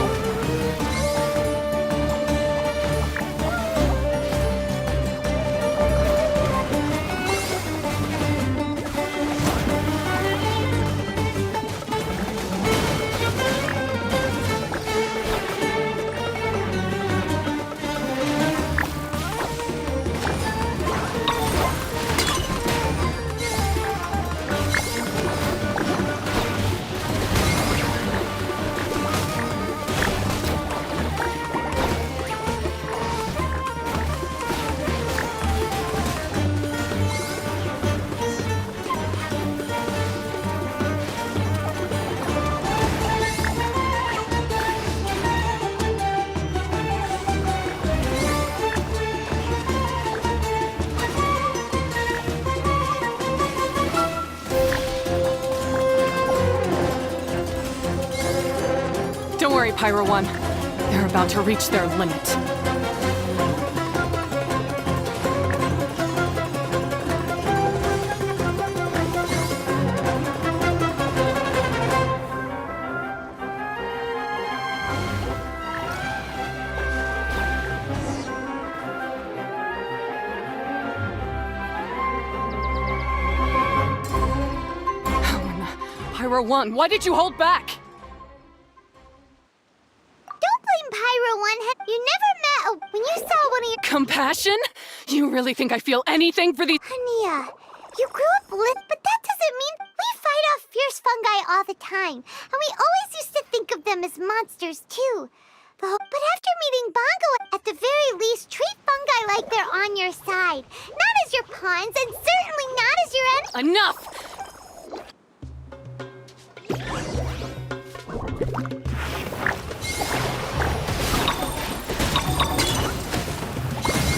C: Don't worry, Pyro One. They're about to reach their limit. Pyro 1, why did you hold back?
A: Don't blame Pyro 1. You never met when you saw one of your...
C: Compassion? You really think I feel anything for these...
A: Hania, you grew up lit, but that doesn't mean we fight off fierce fungi all the time. And we always used to think of them as monsters, too. But after meeting Bongo, at the very least, treat fungi like they're on your side. Not as your pawns, and certainly not as your enemy.
C: Enough!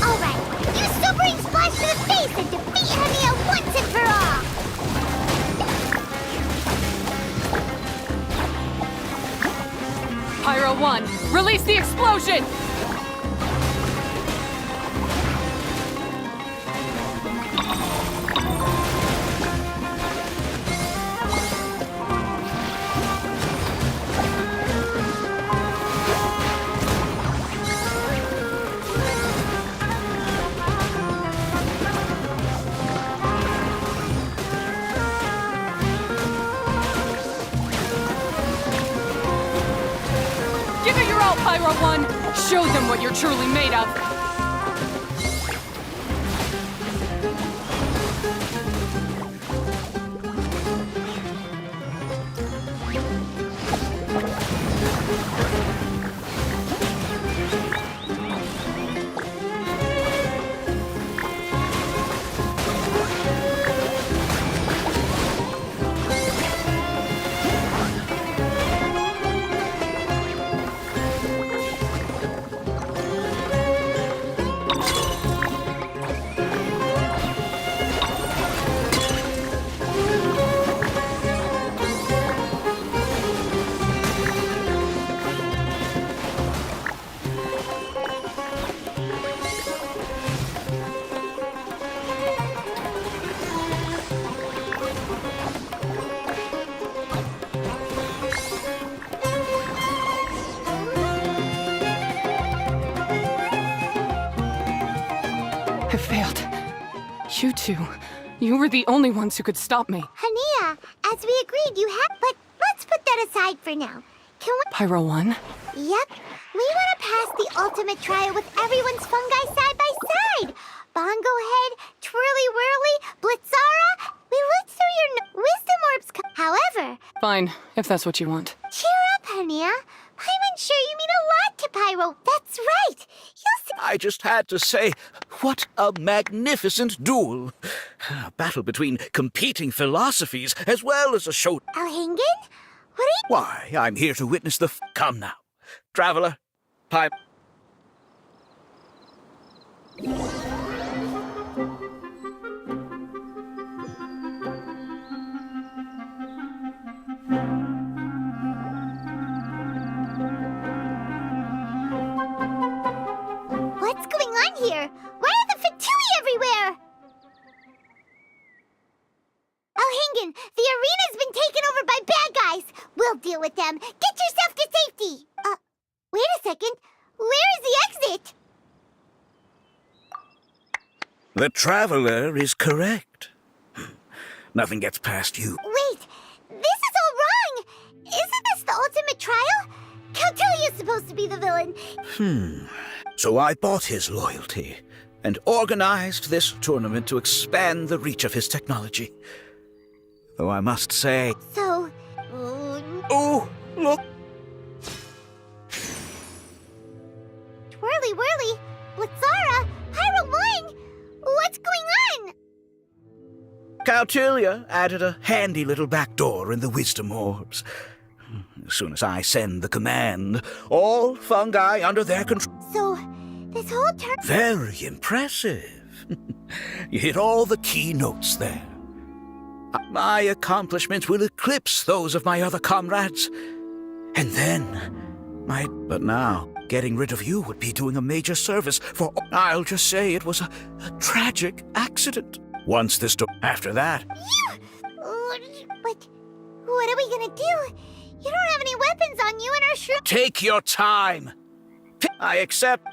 A: Alright, use Sobering Splash to the face and defeat Hania once and for all!
C: Pyro 1, release the explosion! Give it your all, Pyro 1! Show them what you're truly made of! I failed. You two. You were the only ones who could stop me.
A: Hania, as we agreed, you had... But let's put that aside for now. Can we...
C: Pyro 1?
A: Yep. We want to pass the ultimate trial with everyone's fungi side by side. Bongo Head, Twirly Whirly, Blitzara. We looked through your wisdom orbs. However...
C: Fine, if that's what you want.
A: Cheer up, Hania. I'm sure you mean a lot to Pyro. That's right. You'll see...
G: I just had to say, what a magnificent duel. A battle between competing philosophies as well as a show...
A: Alhingen? What are you...
G: Why, I'm here to witness the... Come now. Traveler, Pipe...
A: What's going on here? Why are the Fatui everywhere? Alhingen, the arena's been taken over by bad guys. We'll deal with them. Get yourself to safety. Wait a second. Where is the exit?
G: The Traveler is correct. Nothing gets past you.
A: Wait, this is all wrong. Isn't this the ultimate trial? Cautelia's supposed to be the villain.
G: So I bought his loyalty and organized this tournament to expand the reach of his technology. Though I must say...
A: So...
G: Oh, look!
A: Twirly Whirly, Blitzara, Pyro 1! What's going on?
G: Cautelia added a handy little back door in the wisdom orbs. As soon as I send the command, all fungi under their control...
A: So, this whole turn...
G: Very impressive. You hit all the key notes there. My accomplishments will eclipse those of my other comrades. And then, But now, getting rid of you would be doing a major service for... I'll just say it was a tragic accident. Once this... After that...
A: But what are we gonna do? You don't have any weapons on you and our shroom...
G: Take your time. I accept...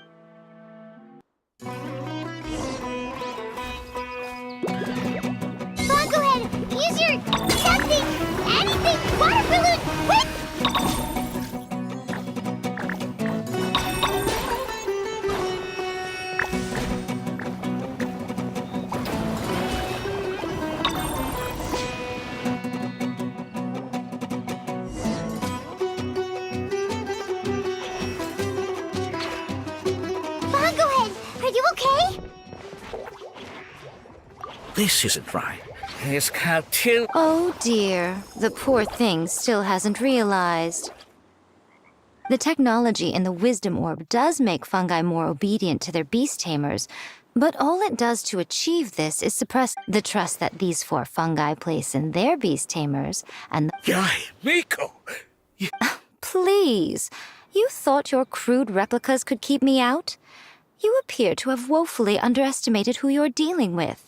A: Bongo Head, use your... something, anything, okay?
G: This isn't right. This can't kill.
D: Oh dear, the poor thing still hasn't realized. The technology in the Wisdom Orb does make fungi more obedient to their beast tamers, but all it does to achieve this is suppress the trust that these 4 fungi place in their beast tamers, and
G: Guy, Miko!
D: Please, you thought your crude replicas could keep me out? You appear to have woefully underestimated who you're dealing with.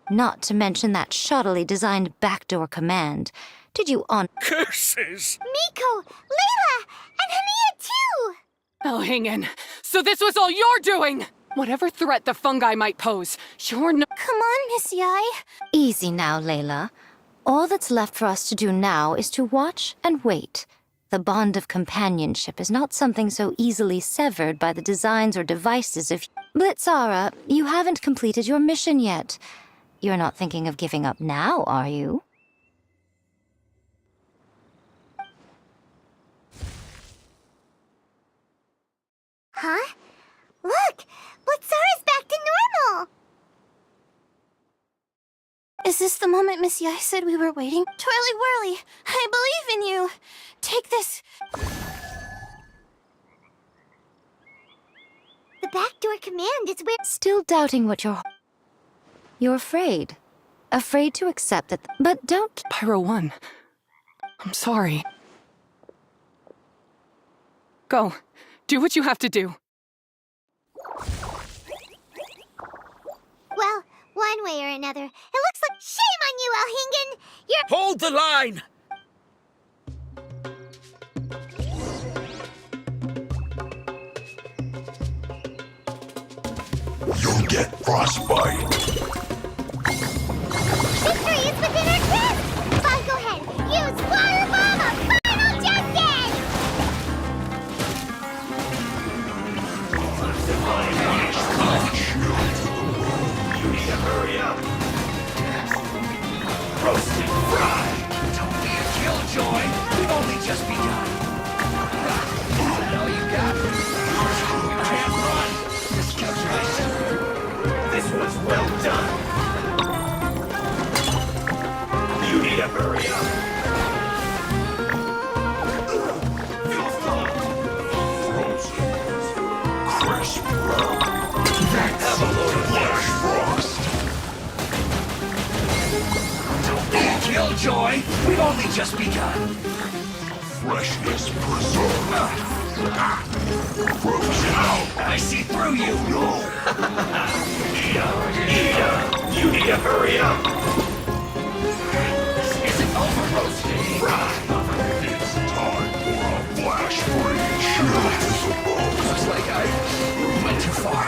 D: Not to mention that shoddily designed backdoor command. Did you on—
G: Curses!
A: Miko, Layla, and Hania too!
C: Elhingen, so this was all you're doing! Whatever threat the fungi might pose, you're no—
J: Come on, Miss Yai.
D: Easy now, Layla. All that's left for us to do now is to watch and wait. The bond of companionship is not something so easily severed by the designs or devices of— Blitzara, you haven't completed your mission yet. You're not thinking of giving up now, are you?
A: Huh? Look! Blitzara's back to normal!
J: Is this the moment Miss Yai said we were waiting? Twirly Whirly, I believe in you. Take this.
A: The backdoor command is where—
D: Still doubting what You're afraid. Afraid to accept that— But don't—
C: Pyro 1. I'm sorry. Go. Do what you have to do.
A: Well, one way or another, it looks like— Shame on you, Elhingen! You're—
G: Hold the line!
L: You'll get frostbite.
A: Victory is within our grasp! Fungo Head, use Water Bomb of Final Justice!
L: You need to hurry up. Roasted fry. Don't be a killjoy. We've only just begun. I know you got me. You can't run. This goes right. This was well done. You need to hurry up. Crisp. Have a load of flash frost. Don't be a killjoy. We've only just begun. Freshness preserved. Frozen out. I see through you. No. Ida, you need to hurry up. This isn't over roasting. It's time for a flash freeze. Shield is above. Looks like I went too far.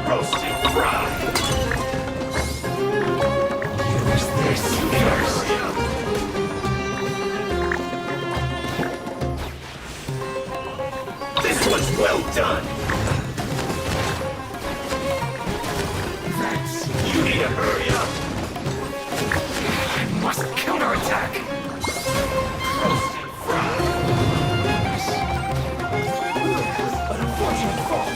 L: Roasted fry. Use this first. This was well done. Thanks. You need to hurry up. I must counterattack. Roasted fry. An unfortunate fault.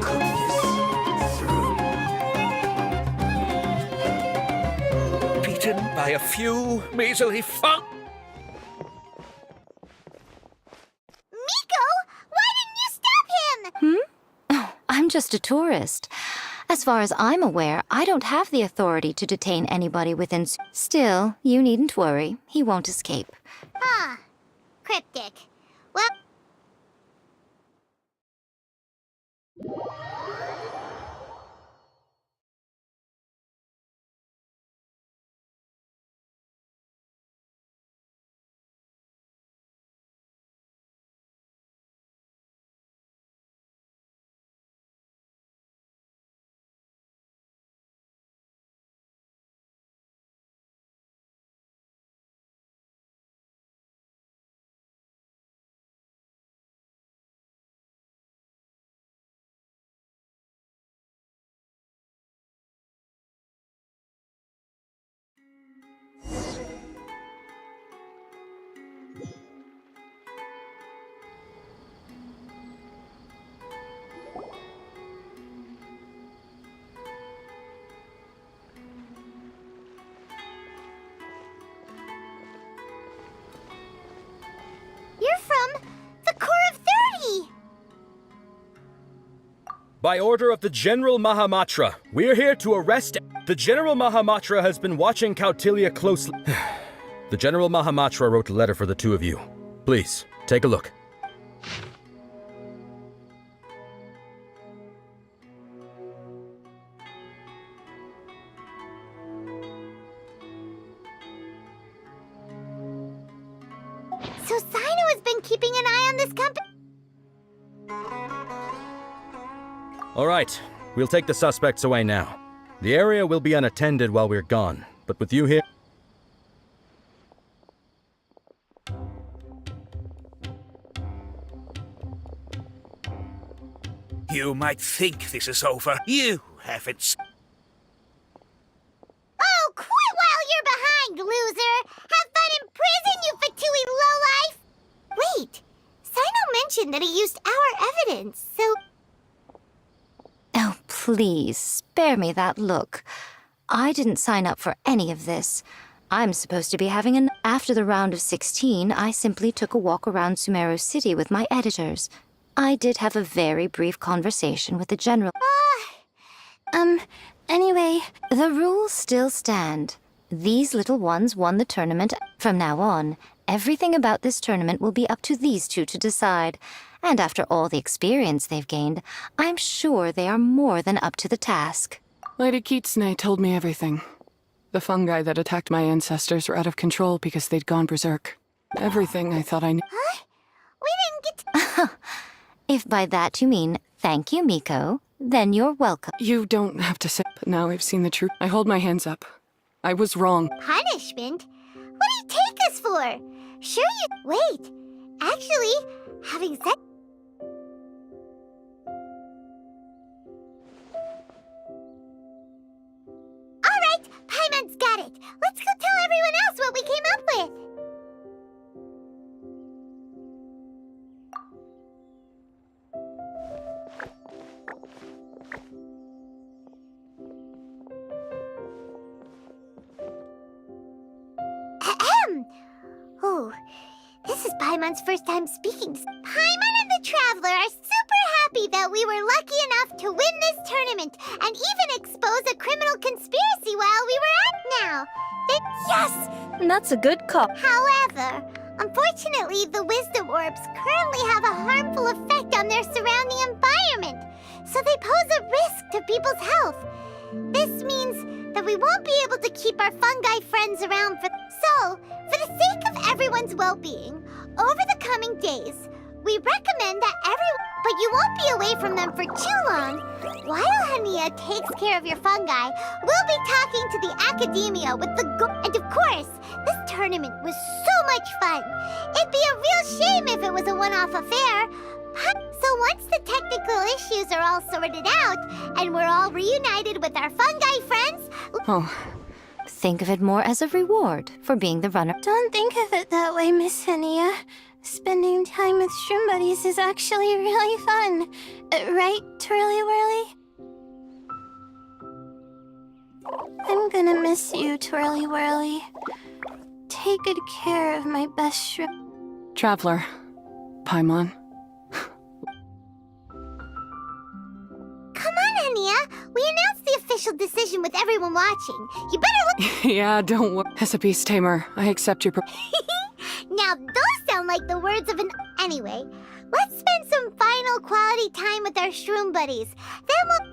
L: Cook this through.
G: Beaten by a few measly funk.
A: Miko! Why didn't you stop him?
D: Oh, I'm just a tourist. As far as I'm aware, I don't have the authority to detain anybody within— Still, you needn't worry. He won't escape.
A: Huh. Cryptic. Well—
M: By order of the General Mahamatra, we're here to arrest... The General Mahamatra has been watching Kautilya closely. The General Mahamatra wrote a letter for the two of you. Please, take a look.
A: So Sino has been keeping an eye on this company?
M: All right, we'll take the suspects away now. The area will be unattended while we're gone, but with you here...
G: You might think this is over. You haven't...
A: Oh, quit while you're behind, loser! Have fun in prison, you Fatui lowlife! Wait, Sino mentioned that he used our evidence, so...
D: Oh, please, spare me that look. I didn't sign up for any of this. I'm supposed to be having an... After the round of 16, I simply took a walk around Sumeru City with my editors. I did have a very brief conversation with the general...
J: Anyway...
D: The rules still stand. These little ones won the tournament. From now on, everything about this tournament will be up to these two to decide. And after all the experience they've gained, I'm sure they are more than up to the task.
C: Lady Kitsune told me everything. The fungi that attacked my ancestors were out of control because they'd gone berserk. Everything I thought I knew.
A: Huh? We didn't get to...
D: If by that you mean thank you, Miko, then you're welcome.
C: You don't have to say, but now I've seen the truth. I hold my hands up. I was wrong.
A: Punishment? What do you take us for? Sure you... Wait, actually, having said... Alright, Paimon's got it. Let's go tell everyone else what we came up with. Ahem. Oh, this is Paimon's first time speaking. Paimon and the Traveler are super happy that we were lucky enough to win this tournament and even expose a criminal conspiracy while we were at now.
E: Yes! That's a good call.
A: However, unfortunately, the wisdom orbs currently have a harmful effect on their surrounding environment, so they pose a risk to people's health. This means that we won't be able to keep our fungi friends around for... So, for the sake of everyone's well-being, over the coming days, we recommend that everyone... But you won't be away from them for too long. While Hania takes care of your fungi, we'll be talking to the academia with the And of course, this tournament was so much fun. It'd be a real shame if it was a one-off affair. So once the technical issues are all sorted out, and we're all reunited with our fungi friends...
D: Oh, think of it more as a reward for being the runner.
J: Don't think of it that way, Miss Hania. Spending time with shroom buddies is actually really fun. Right, Twirly Whirly? I'm gonna miss you, Twirly Whirly. Take good care of my best shroom.
C: Traveler. Paimon.
A: Come on, Hania. We announced the official decision with everyone watching. You better look...
C: Yeah, don't worry. As a beast tamer, I accept your...
A: Now, those sound like the words of an... Anyway, let's spend some final quality time with our shroom buddies. Then we'll...